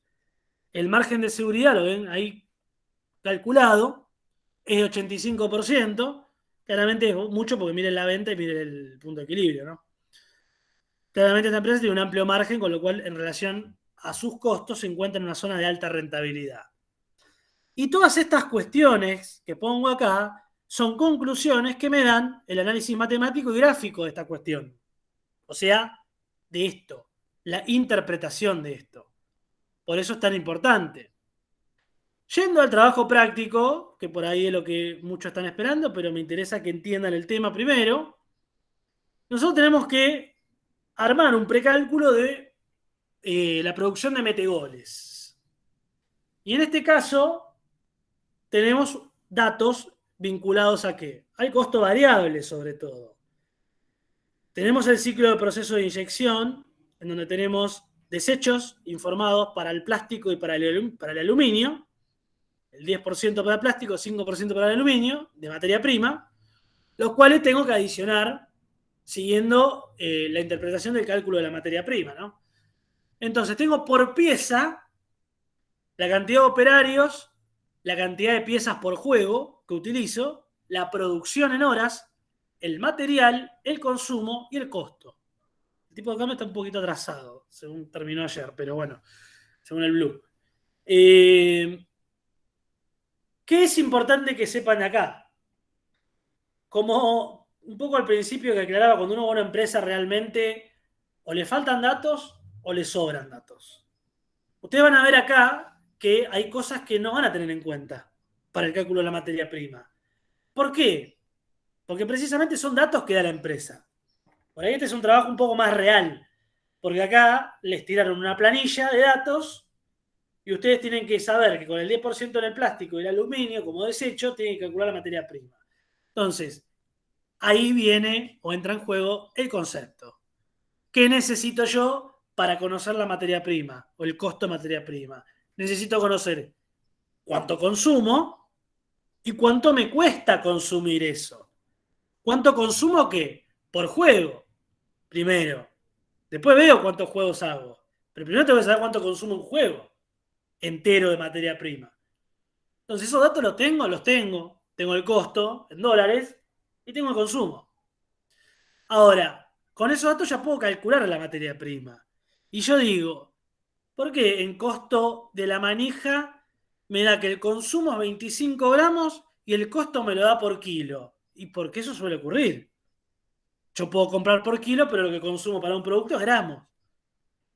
El margen de seguridad, lo ven ahí calculado, es de 85%. Claramente es mucho porque miren la venta y miren el punto de equilibrio, ¿no? Claramente esta empresa tiene un amplio margen, con lo cual en relación a sus costos se encuentra en una zona de alta rentabilidad. Y todas estas cuestiones que pongo acá son conclusiones que me dan el análisis matemático y gráfico de esta cuestión. O sea, de esto, la interpretación de esto. Por eso es tan importante. Yendo al trabajo práctico, que por ahí es lo que muchos están esperando, pero me interesa que entiendan el tema primero, nosotros tenemos que armar un precálculo de la producción de metegoles. Y en este caso tenemos datos vinculados ¿a qué? Al costo variable, sobre todo. Tenemos el ciclo de proceso de inyección, en donde tenemos desechos informados para el plástico y para el aluminio, el 10% para el plástico, 5% para el aluminio, de materia prima, los cuales tengo que adicionar siguiendo la interpretación del cálculo de la materia prima, ¿no? Entonces tengo por pieza la cantidad de operarios, la cantidad de piezas por juego que utilizo, la producción en horas, el material, el consumo y el costo. El tipo de cambio está un poquito atrasado, según terminó ayer, pero bueno, según el Blue. ¿Qué es importante que sepan acá? Como un poco al principio que aclaraba, cuando uno va a una empresa realmente o le faltan datos o le sobran datos. Ustedes van a ver acá que hay cosas que no van a tener en cuenta para el cálculo de la materia prima. ¿Por qué? Porque precisamente son datos que da la empresa. Por ahí este es un trabajo un poco más real, porque acá les tiraron una planilla de datos y ustedes tienen que saber que con el 10% en el plástico y el aluminio como desecho tienen que calcular la materia prima. Entonces, ahí viene o entra en juego el concepto. ¿Qué necesito yo para conocer la materia prima o el costo de materia prima? Necesito conocer cuánto consumo y cuánto me cuesta consumir eso. ¿Cuánto consumo qué? Por juego, primero. Después veo cuántos juegos hago. Pero primero tengo que saber cuánto consumo un juego entero de materia prima. Entonces, esos datos los tengo. Tengo el costo en dólares y tengo el consumo. Ahora, con esos datos ya puedo calcular la materia prima. Y yo digo, ¿por qué en costo de la manija me da que el consumo es 25 gramos y el costo me lo da por kilo? ¿Y por qué eso suele ocurrir? Yo puedo comprar por kilo, pero lo que consumo para un producto es gramos.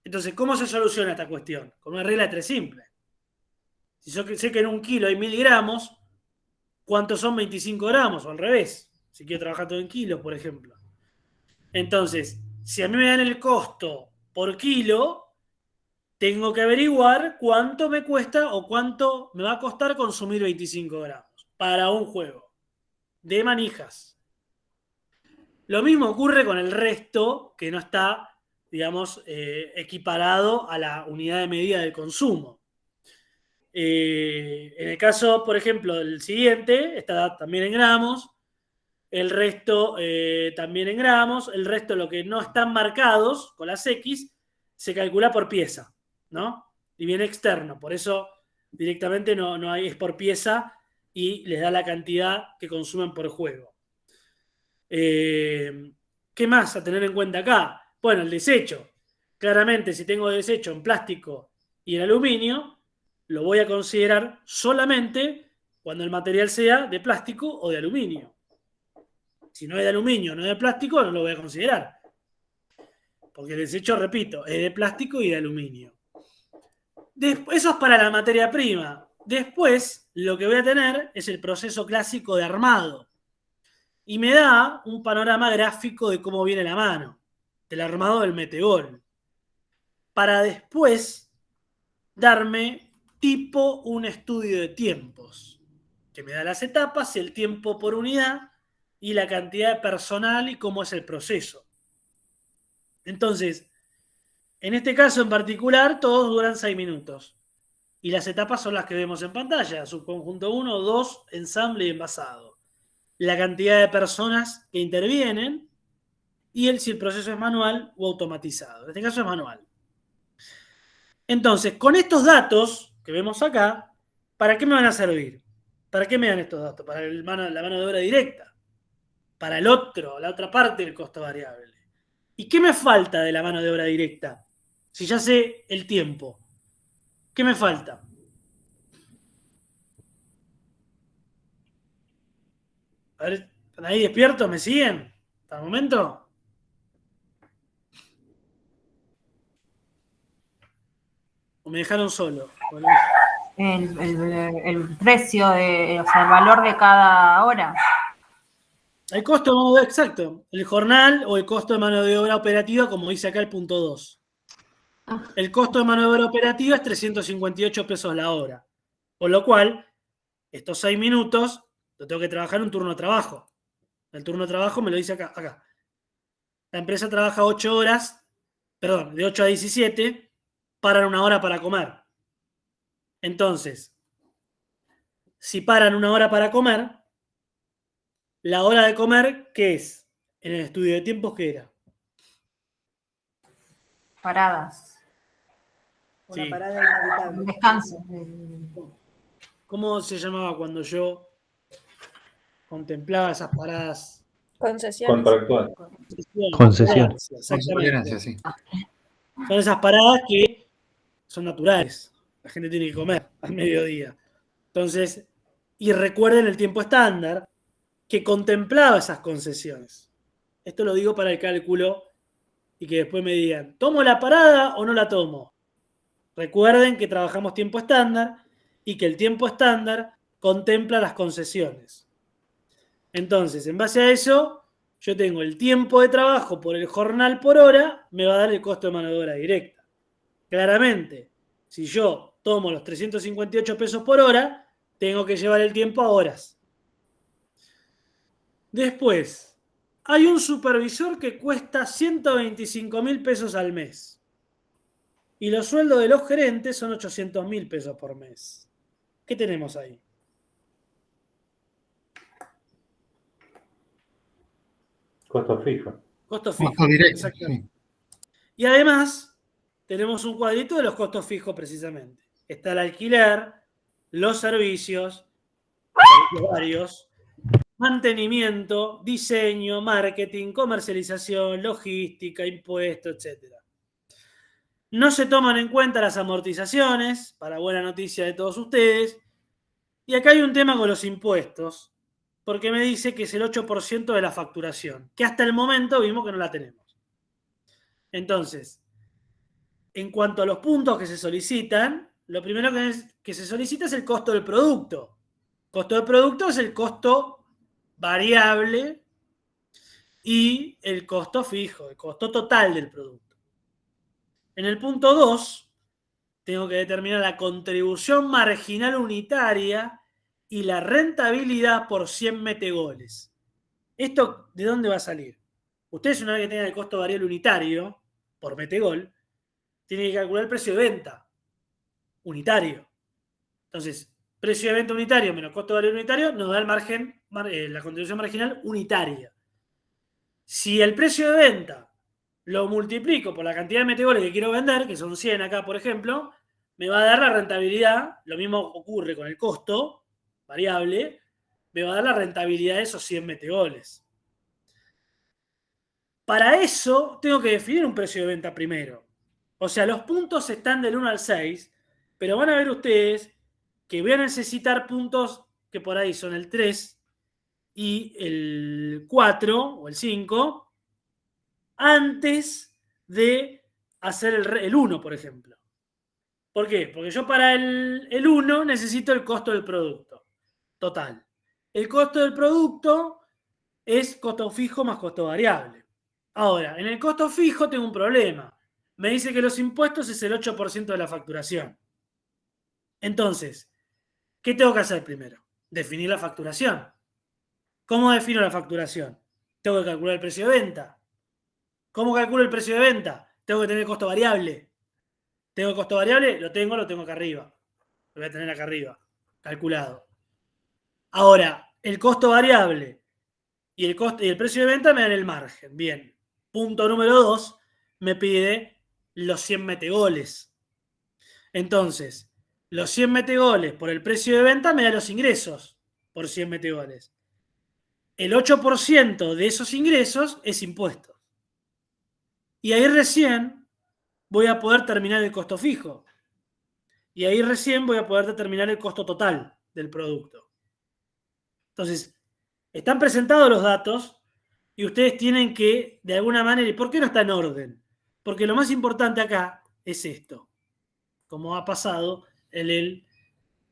Entonces, ¿cómo se soluciona esta cuestión? Con una regla de 3 simple. Si yo sé que en un kilo hay 1000 gramos, ¿cuántos son 25 gramos? O al revés, si quiero trabajar todo en kilos, por ejemplo. Entonces, si a mí me dan el costo por kilo, tengo que averiguar cuánto me cuesta o cuánto me va a costar consumir 25 gramos para un juego. de manijas. Lo mismo ocurre con el resto que no está, digamos, equiparado a la unidad de medida del consumo. En el caso, por ejemplo, del siguiente, está también en gramos, el resto también en gramos, el resto, lo que no están marcados con las X, se calcula por pieza, ¿no? Y viene externo, por eso directamente no hay, es por pieza y les da la cantidad que consumen por juego. ¿Qué más a tener en cuenta acá? Bueno, el desecho. Claramente, si tengo desecho en plástico y en aluminio, lo voy a considerar solamente cuando el material sea de plástico o de aluminio. Si no es de aluminio o no es de plástico, no lo voy a considerar. Porque el desecho, repito, es de plástico y de aluminio. Eso es para la materia prima. Después, lo que voy a tener es el proceso clásico de armado. Y me da un panorama gráfico de cómo viene la mano, del armado del metegol. Para después darme tipo un estudio de tiempos, que me da las etapas, el tiempo por unidad y la cantidad de personal y cómo es el proceso. Entonces, en este caso en particular, todos duran 6 minutos. Y las etapas son las que vemos en pantalla: subconjunto 1, 2, ensamble y envasado. La cantidad de personas que intervienen y si el proceso es manual o automatizado. En este caso es manual. Entonces, con estos datos que vemos acá, ¿para qué me van a servir? ¿Para qué me dan estos datos? Para la mano de obra directa. Para la otra parte del costo variable. ¿Y qué me falta de la mano de obra directa? Si ya sé el tiempo. ¿Qué me falta? A ver, ¿están ahí despiertos? ¿Me siguen? ¿Hasta el momento? ¿O me dejaron solo? El precio, o sea, el valor de cada hora. El costo de mano de obra, exacto. El jornal o el costo de mano de obra operativa, como dice acá el punto 2. El costo de mano de obra operativa es 358 pesos la hora. Con lo cual, estos 6 minutos lo tengo que trabajar en un turno de trabajo. El turno de trabajo me lo dice acá. La empresa trabaja 8 horas, perdón, de 8 a 17, paran 1 hora para comer. Entonces, si paran 1 hora para comer, la hora de comer, ¿qué es? En el estudio de tiempos, ¿qué era? Paradas. Una Sí. parada inevitable. Un descanso. ¿Cómo se llamaba cuando yo contemplaba esas paradas? Concesiones. Contractual. Concesiones. Exactamente. Sí. Son esas paradas que son naturales. La gente tiene que comer al mediodía. Entonces, y recuerden el tiempo estándar que contemplaba esas concesiones. Esto lo digo para el cálculo y que después me digan, ¿tomo la parada o no la tomo? Recuerden que trabajamos tiempo estándar y que el tiempo estándar contempla las concesiones. Entonces, en base a eso, yo tengo el tiempo de trabajo por el jornal por hora, me va a dar el costo de mano de obra directa. Claramente, si yo tomo los 358 pesos por hora, tengo que llevar el tiempo a horas. Después, hay un supervisor que cuesta 125.000 pesos al mes. Y los sueldos de los gerentes son 800.000 pesos por mes. ¿Qué tenemos ahí? Costo fijo. Costo fijo. Costo directo. Exactamente. Y además, tenemos un cuadrito de los costos fijos precisamente. Está el alquiler, los servicios, varios, mantenimiento, diseño, marketing, comercialización, logística, impuestos, etc. No se toman en cuenta las amortizaciones, para buena noticia de todos ustedes. Y acá hay un tema con los impuestos, porque me dice que es el 8% de la facturación, que hasta el momento vimos que no la tenemos. Entonces, en cuanto a los puntos que se solicitan, lo primero que se solicita es el costo del producto. Costo del producto es el costo variable y el costo fijo, el costo total del producto. En el punto 2, tengo que determinar la contribución marginal unitaria y la rentabilidad por 100 metegoles. ¿Esto de dónde va a salir? Ustedes, una vez que tengan el costo variable unitario por metegol, tienen que calcular el precio de venta unitario. Entonces, precio de venta unitario menos costo variable unitario nos da el margen, la contribución marginal unitaria. Si el precio de venta lo multiplico por la cantidad de metegoles que quiero vender, que son 100 acá, por ejemplo, me va a dar la rentabilidad. Lo mismo ocurre con el costo variable, me va a dar la rentabilidad de esos 100 metegoles. Para eso tengo que definir un precio de venta primero. O sea, los puntos están del 1 al 6, pero van a ver ustedes que voy a necesitar puntos que por ahí son el 3 y el 4 o el 5 antes de hacer el 1, por ejemplo. ¿Por qué? Porque yo para el 1 necesito el costo del producto total. El costo del producto es costo fijo más costo variable. Ahora, en el costo fijo tengo un problema. Me dice que los impuestos es el 8% de la facturación. Entonces, ¿qué tengo que hacer primero? Definir la facturación. ¿Cómo defino la facturación? Tengo que calcular el precio de venta. ¿Cómo calculo el precio de venta? Tengo que tener costo variable. ¿Tengo costo variable? Lo tengo acá arriba. Lo voy a tener acá arriba, calculado. Ahora, el costo variable y el precio de venta me dan el margen. Bien. Punto número 2, me pide los 100 metegoles. Entonces, los 100 metegoles por el precio de venta me da los ingresos por 100 metegoles. El 8% de esos ingresos es impuestos. Y ahí recién voy a poder terminar el costo fijo. Y ahí recién voy a poder determinar el costo total del producto. Entonces, están presentados los datos y ustedes tienen que, de alguna manera, ¿y por qué no está en orden? Porque lo más importante acá es esto. Como ha pasado en el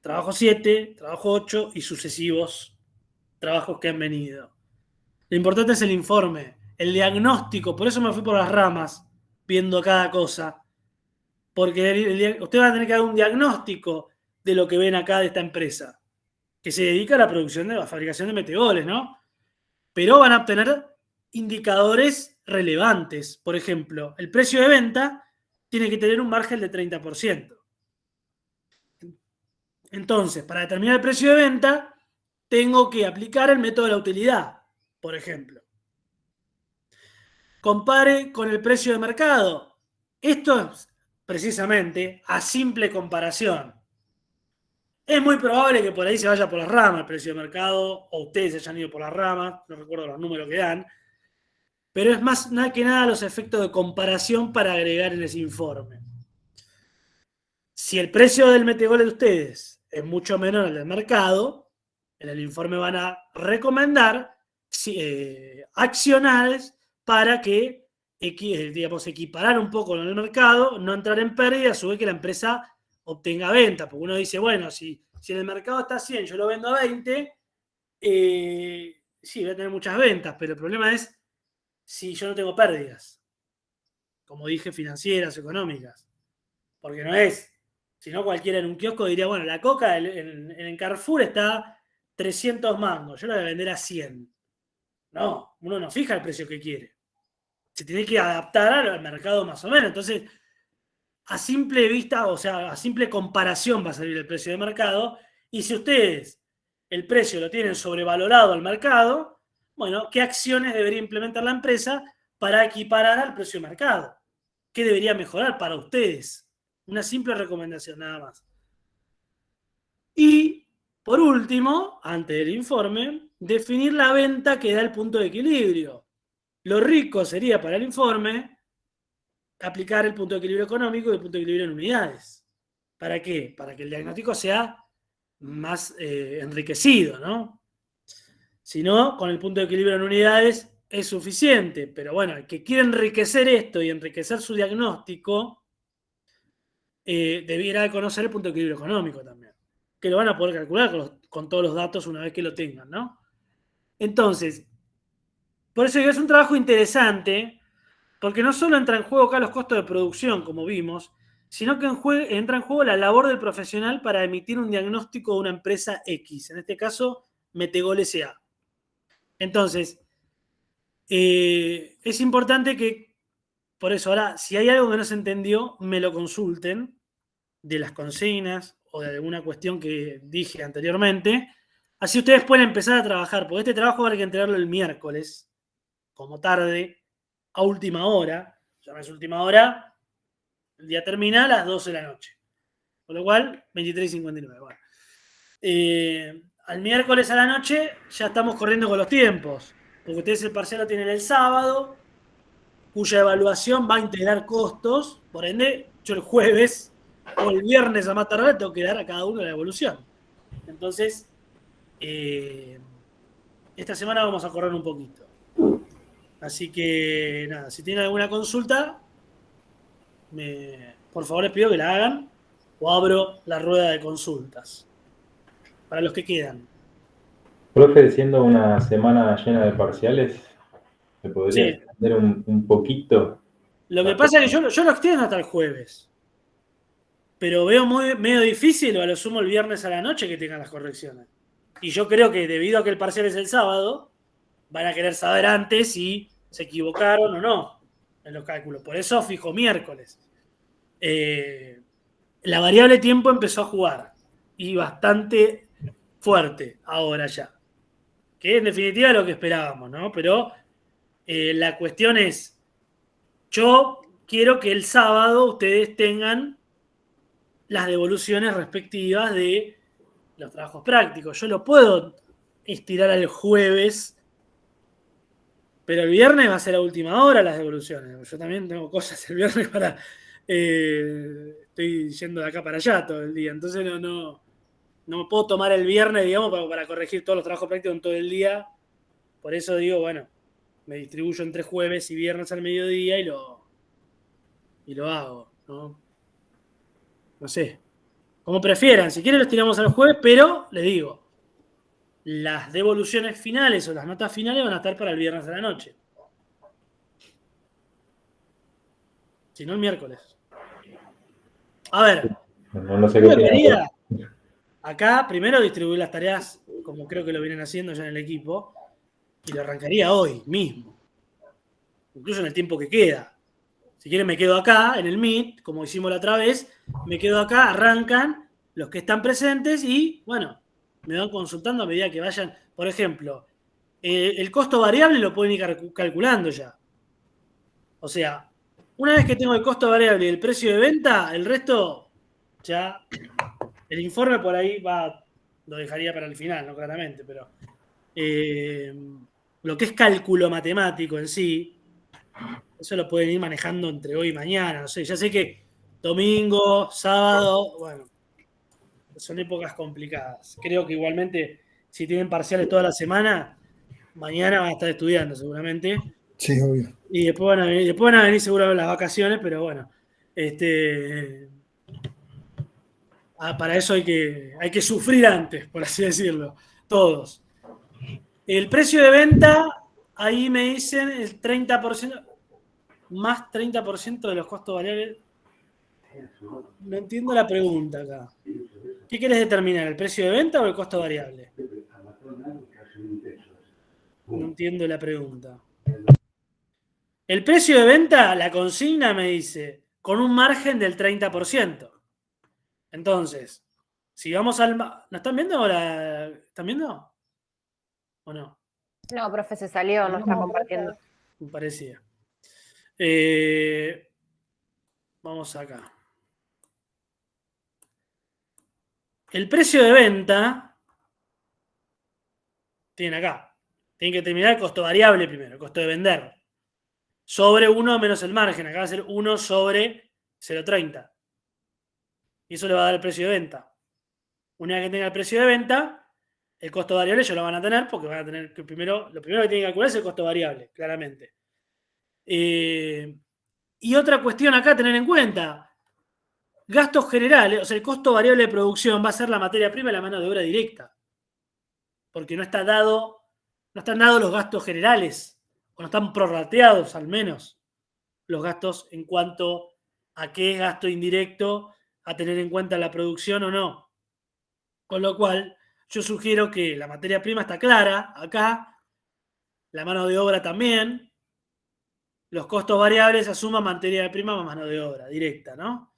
trabajo 7, trabajo 8 y sucesivos trabajos que han venido. Lo importante es el informe, el diagnóstico. Por eso me fui por las ramas viendo cada cosa. Porque ustedes van a tener que dar un diagnóstico de lo que ven acá de esta empresa, que se dedica a la producción de la fabricación de metegoles, ¿no? Pero van a obtener indicadores relevantes. Por ejemplo, el precio de venta tiene que tener un margen de 30%. Entonces, para determinar el precio de venta, tengo que aplicar el método de la utilidad, por ejemplo. Compare con el precio de mercado. Esto es precisamente a simple comparación. Es muy probable que por ahí se vaya por las ramas el precio de mercado, o ustedes se hayan ido por las ramas, no recuerdo los números que dan, pero es más que nada los efectos de comparación para agregar en ese informe. Si el precio del metegol de ustedes es mucho menor al del mercado, en el informe van a recomendar acciones para que, digamos, equiparar un poco en el mercado, no entrar en pérdida, a su vez que la empresa obtenga venta, porque uno dice, bueno, si en el mercado está a 100, yo lo vendo a 20, sí, voy a tener muchas ventas, pero el problema es si yo no tengo pérdidas, como dije, financieras, económicas, porque no es, si no cualquiera en un kiosco diría, bueno, la coca en Carrefour está 300 mangos, yo la voy a vender a 100. No, uno no fija el precio que quiere, se tiene que adaptar al mercado más o menos, entonces a simple vista, o sea, a simple comparación va a salir el precio de mercado, y si ustedes el precio lo tienen sobrevalorado al mercado, bueno, ¿qué acciones debería implementar la empresa para equiparar al precio de mercado? ¿Qué debería mejorar para ustedes? Una simple recomendación nada más. Y, por último, antes del informe, definir la venta que da el punto de equilibrio. Lo rico sería para el informe aplicar el punto de equilibrio económico y el punto de equilibrio en unidades. ¿Para qué? Para que el diagnóstico sea más enriquecido, ¿no? Si no, con el punto de equilibrio en unidades es suficiente. Pero bueno, el que quiere enriquecer esto y enriquecer su diagnóstico, debiera conocer el punto de equilibrio económico también, que lo van a poder calcular con todos los datos una vez que lo tengan, ¿no? Entonces, por eso es un trabajo interesante, porque no solo entra en juego acá los costos de producción, como vimos, sino que entra en juego la labor del profesional para emitir un diagnóstico de una empresa X, en este caso Metegol S.A. Entonces, es importante que, por eso ahora, si hay algo que no se entendió, me lo consulten de las consignas o de alguna cuestión que dije anteriormente. Así ustedes pueden empezar a trabajar, porque este trabajo habrá que entregarlo el miércoles, como tarde, a última hora. Ya no es última hora, el día termina a las 12 de la noche. Con lo cual, 23:59. Bueno. Al miércoles a la noche ya estamos corriendo con los tiempos, porque ustedes el parcial lo tienen el sábado, cuya evaluación va a integrar costos, por ende, yo el jueves o el viernes a más tardar tengo que dar a cada uno la evolución. Entonces, esta semana vamos a correr un poquito. Así que, nada, si tienen alguna consulta, por favor les pido que la hagan o abro la rueda de consultas para los que quedan. Profe, siendo una semana llena de parciales, ¿se podría extender un poquito? Lo que pasa es que yo lo extiendo hasta el jueves. Pero veo medio difícil, o a lo sumo el viernes a la noche, que tengan las correcciones. Y yo creo que debido a que el parcial es el sábado, van a querer saber antes si se equivocaron o no en los cálculos. Por eso fijo miércoles. La variable tiempo empezó a jugar. Y bastante fuerte ahora ya. Que en definitiva es lo que esperábamos, ¿no? Pero la cuestión es, yo quiero que el sábado ustedes tengan las devoluciones respectivas de los trabajos prácticos. Yo lo puedo estirar al jueves, pero el viernes va a ser a última hora las devoluciones. Yo también tengo cosas el viernes para... estoy yendo de acá para allá todo el día, entonces no me puedo tomar el viernes, digamos, para corregir todos los trabajos prácticos en todo el día. Por eso digo, bueno, me distribuyo entre jueves y viernes al mediodía y lo hago, ¿no? No sé, como prefieran. Si quieren los tiramos al jueves, pero les digo, las devoluciones finales o las notas finales van a estar para el viernes a la noche. Si no, el miércoles. A ver, no sé qué quería acá primero distribuir las tareas como creo que lo vienen haciendo ya en el equipo y lo arrancaría hoy mismo, incluso en el tiempo que queda. Si quieren me quedo acá en el Meet, como hicimos la otra vez, me quedo acá, arrancan los que están presentes y, bueno, me van consultando a medida que vayan. Por ejemplo, el costo variable lo pueden ir calculando ya. O sea, una vez que tengo el costo variable y el precio de venta, el resto ya, el informe por ahí lo dejaría para el final, ¿no? Claramente, pero lo que es cálculo matemático en sí, eso lo pueden ir manejando entre hoy y mañana, no sé, ya sé que domingo, sábado, bueno, son épocas complicadas. Creo que igualmente, si tienen parciales toda la semana, mañana van a estar estudiando seguramente. Sí, obvio. Y después van a venir seguramente las vacaciones, pero bueno, para eso hay que sufrir antes, por así decirlo, todos. El precio de venta, ahí me dicen el 30%, más 30% de los costos variables. No entiendo la pregunta acá. ¿Qué querés determinar? ¿El precio de venta o el costo variable? No entiendo la pregunta. El precio de venta, la consigna me dice, con un margen del 30%. Entonces, si vamos al... ¿No están viendo ahora? ¿Están viendo? ¿O no? No, profe, se salió, no está compartiendo. Me parecía. Vamos acá. El precio de venta, tienen acá. Tienen que determinar el costo variable primero, el costo de vender. Sobre 1 menos el margen. Acá va a ser 1 sobre 0,30. Y eso le va a dar el precio de venta. Una vez que tenga el precio de venta, el costo variable ellos lo van a tener porque van a tener que lo primero que tienen que calcular es el costo variable, claramente. Y otra cuestión acá a tener en cuenta. Gastos generales, o sea, el costo variable de producción va a ser la materia prima y la mano de obra directa. Porque no están dados los gastos generales, o no están prorrateados al menos los gastos en cuanto a qué es gasto indirecto a tener en cuenta en la producción o no. Con lo cual, yo sugiero que la materia prima está clara acá, la mano de obra también, los costos variables asuman materia prima más mano de obra directa, ¿no?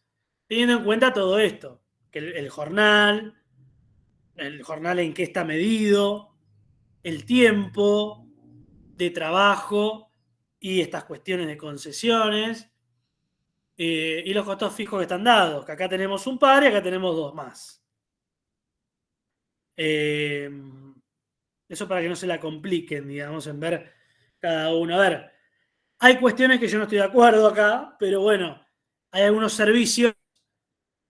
Teniendo en cuenta todo esto, que el jornal en qué está medido, el tiempo de trabajo y estas cuestiones de concesiones y los costos fijos que están dados, que acá tenemos un par y acá tenemos dos más. Eso para que no se la compliquen, digamos, en ver cada uno. A ver, hay cuestiones que yo no estoy de acuerdo acá, pero bueno, hay algunos servicios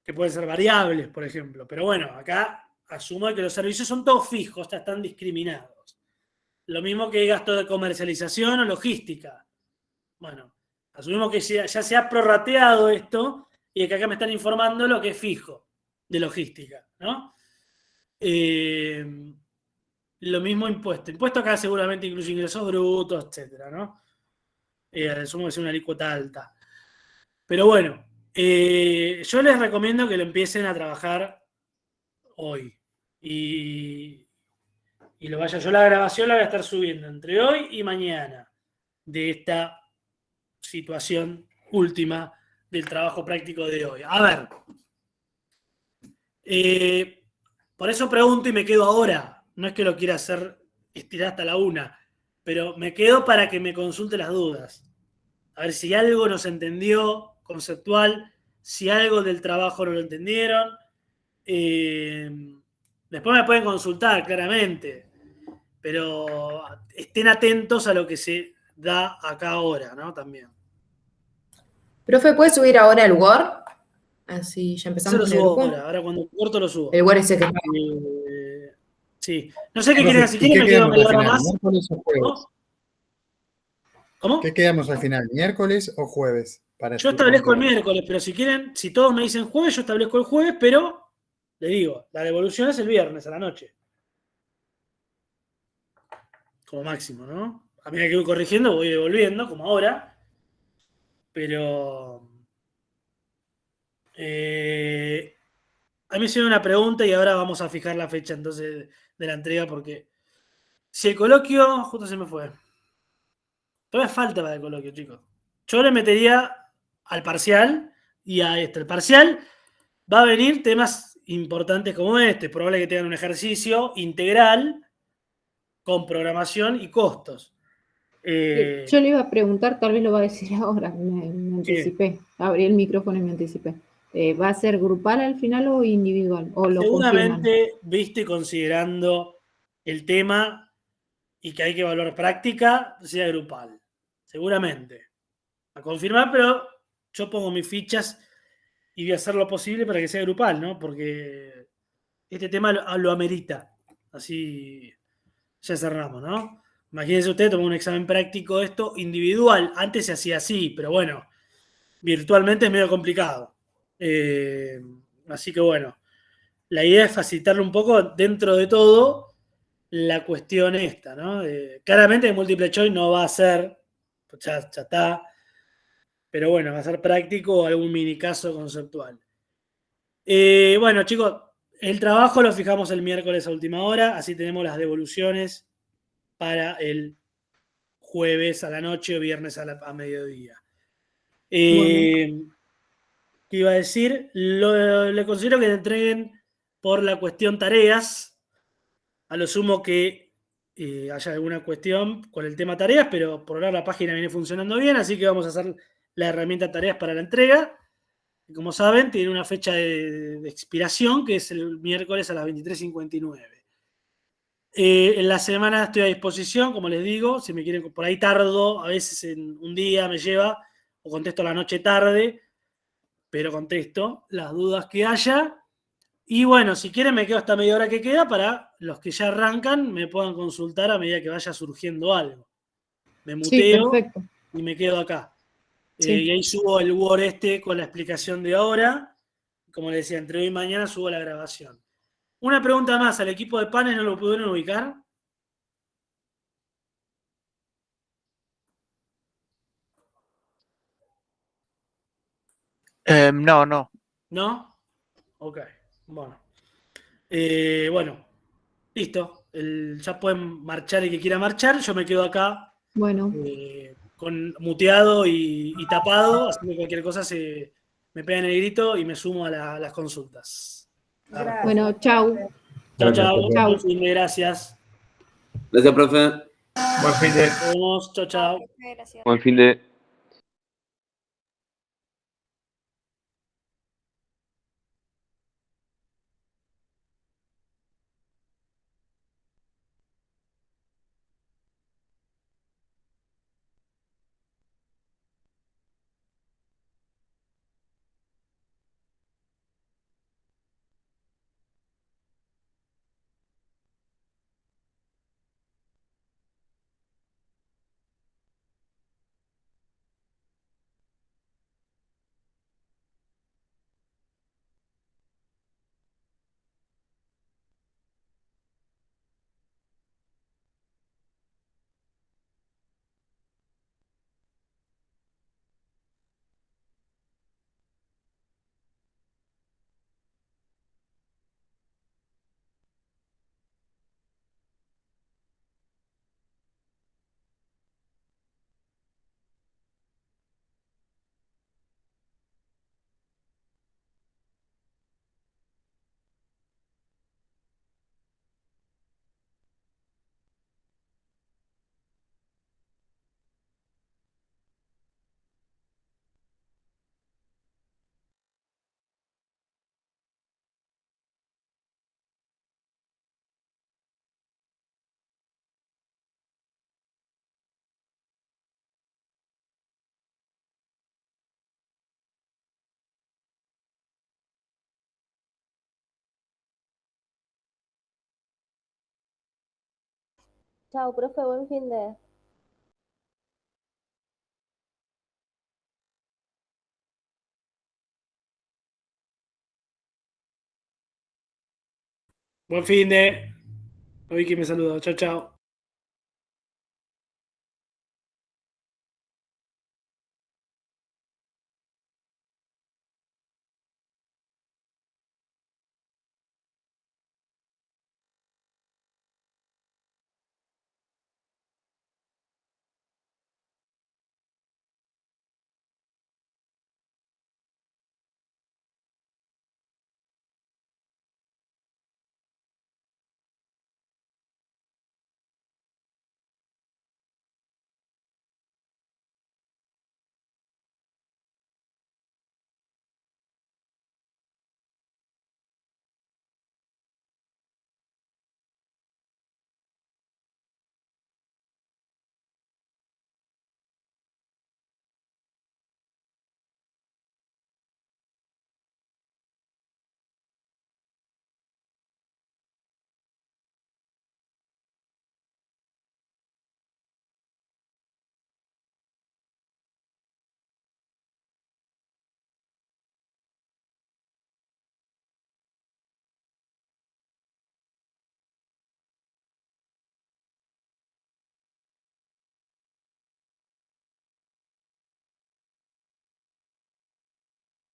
que pueden ser variables, por ejemplo. Pero bueno, acá asumo que los servicios son todos fijos, están discriminados. Lo mismo que gasto de comercialización o logística. Bueno, asumimos que ya se ha prorrateado esto y que acá me están informando lo que es fijo de logística, ¿no? Lo mismo impuesto. Impuesto acá seguramente incluye ingresos brutos, etcétera, ¿no? Asumo que es una alícuota alta. Pero bueno, yo les recomiendo que lo empiecen a trabajar hoy. Y lo vaya. Yo la grabación la voy a estar subiendo entre hoy y mañana de esta situación última del trabajo práctico de hoy. A ver. Por eso pregunto y me quedo ahora. No es que lo quiera hacer estirar hasta la 1, pero me quedo para que me consulte las dudas. A ver si algo no se entendió conceptual, si algo del trabajo no lo entendieron. Después me pueden consultar, claramente. Pero estén atentos a lo que se da acá ahora, ¿no? También. Profe, ¿puede subir ahora el Word? Así ya Eso empezamos lo con el subo grupo. ahora cuando corto lo subo. El Word ese que... Sí. No sé qué quieren, si quieren me quedo media hora más. ¿Miércoles o jueves? ¿Cómo? ¿Qué quedamos al final? ¿Miércoles o jueves? Yo establezco el miércoles, pero si quieren, si todos me dicen jueves, yo establezco el jueves, pero les digo, la devolución es el viernes a la noche. Como máximo, ¿no? A medida que voy corrigiendo, voy devolviendo, como ahora. Pero a mí me hicieron una pregunta y ahora vamos a fijar la fecha entonces de la entrega, porque si el coloquio, justo se me fue. Todavía falta para el coloquio, chicos. Yo le metería al parcial y a este. El parcial va a venir temas importantes como este. Es probable que tengan un ejercicio integral con programación y costos. Yo le iba a preguntar, tal vez lo va a decir ahora, me anticipé. Abrí el micrófono y me anticipé. ¿Va a ser grupal al final o individual? ¿O lo Seguramente, viste, considerando el tema y que hay que evaluar práctica, sea grupal. Seguramente. A confirmar, pero yo pongo mis fichas y voy a hacer lo posible para que sea grupal, ¿no? Porque este tema lo amerita. Así ya cerramos, ¿no? Imagínense usted tomar un examen práctico esto individual. Antes se hacía así, pero bueno, virtualmente es medio complicado. Así que bueno, la idea es facilitarle un poco dentro de todo la cuestión esta, ¿no? Claramente el multiple choice no va a ser, ya está, pero bueno, va a ser práctico o algún mini caso conceptual. Bueno, chicos, el trabajo lo fijamos el miércoles a última hora, así tenemos las devoluciones para el jueves a la noche o viernes a mediodía. ¿Qué iba a decir? Le considero que te entreguen por la cuestión tareas, a lo sumo que haya alguna cuestión con el tema tareas, pero por ahora la página viene funcionando bien, así que vamos a hacer la herramienta tareas para la entrega. Y como saben, tiene una fecha de expiración que es el miércoles a las 23:59. En la semana estoy a disposición, como les digo, si me quieren, por ahí tardo, a veces en un día me lleva, o contesto a la noche tarde, pero contesto las dudas que haya. Y bueno, si quieren me quedo hasta media hora que queda para los que ya arrancan me puedan consultar a medida que vaya surgiendo algo. Me muteo y me quedo acá. Sí. Y ahí subo el Word con la explicación de ahora. Como les decía, entre hoy y mañana subo la grabación. Una pregunta más, ¿al equipo de panes no lo pudieron ubicar? No, no. ¿No? Ok, bueno. Bueno, listo. Ya pueden marchar el que quiera marchar. Yo me quedo acá Bueno, con muteado y tapado, así que cualquier cosa me pegan el grito y me sumo a las consultas. Gracias. bueno, chau. Chao, Gracias, chao. profe. Chau. Buen fin de, gracias. Gracias, profe. Buen fin de... Nos vemos. Chao, chao. Gracias. Buen fin de. Chao, profe, buen fin de. Buen fin de. Hoy que me saluda. Chao, chao.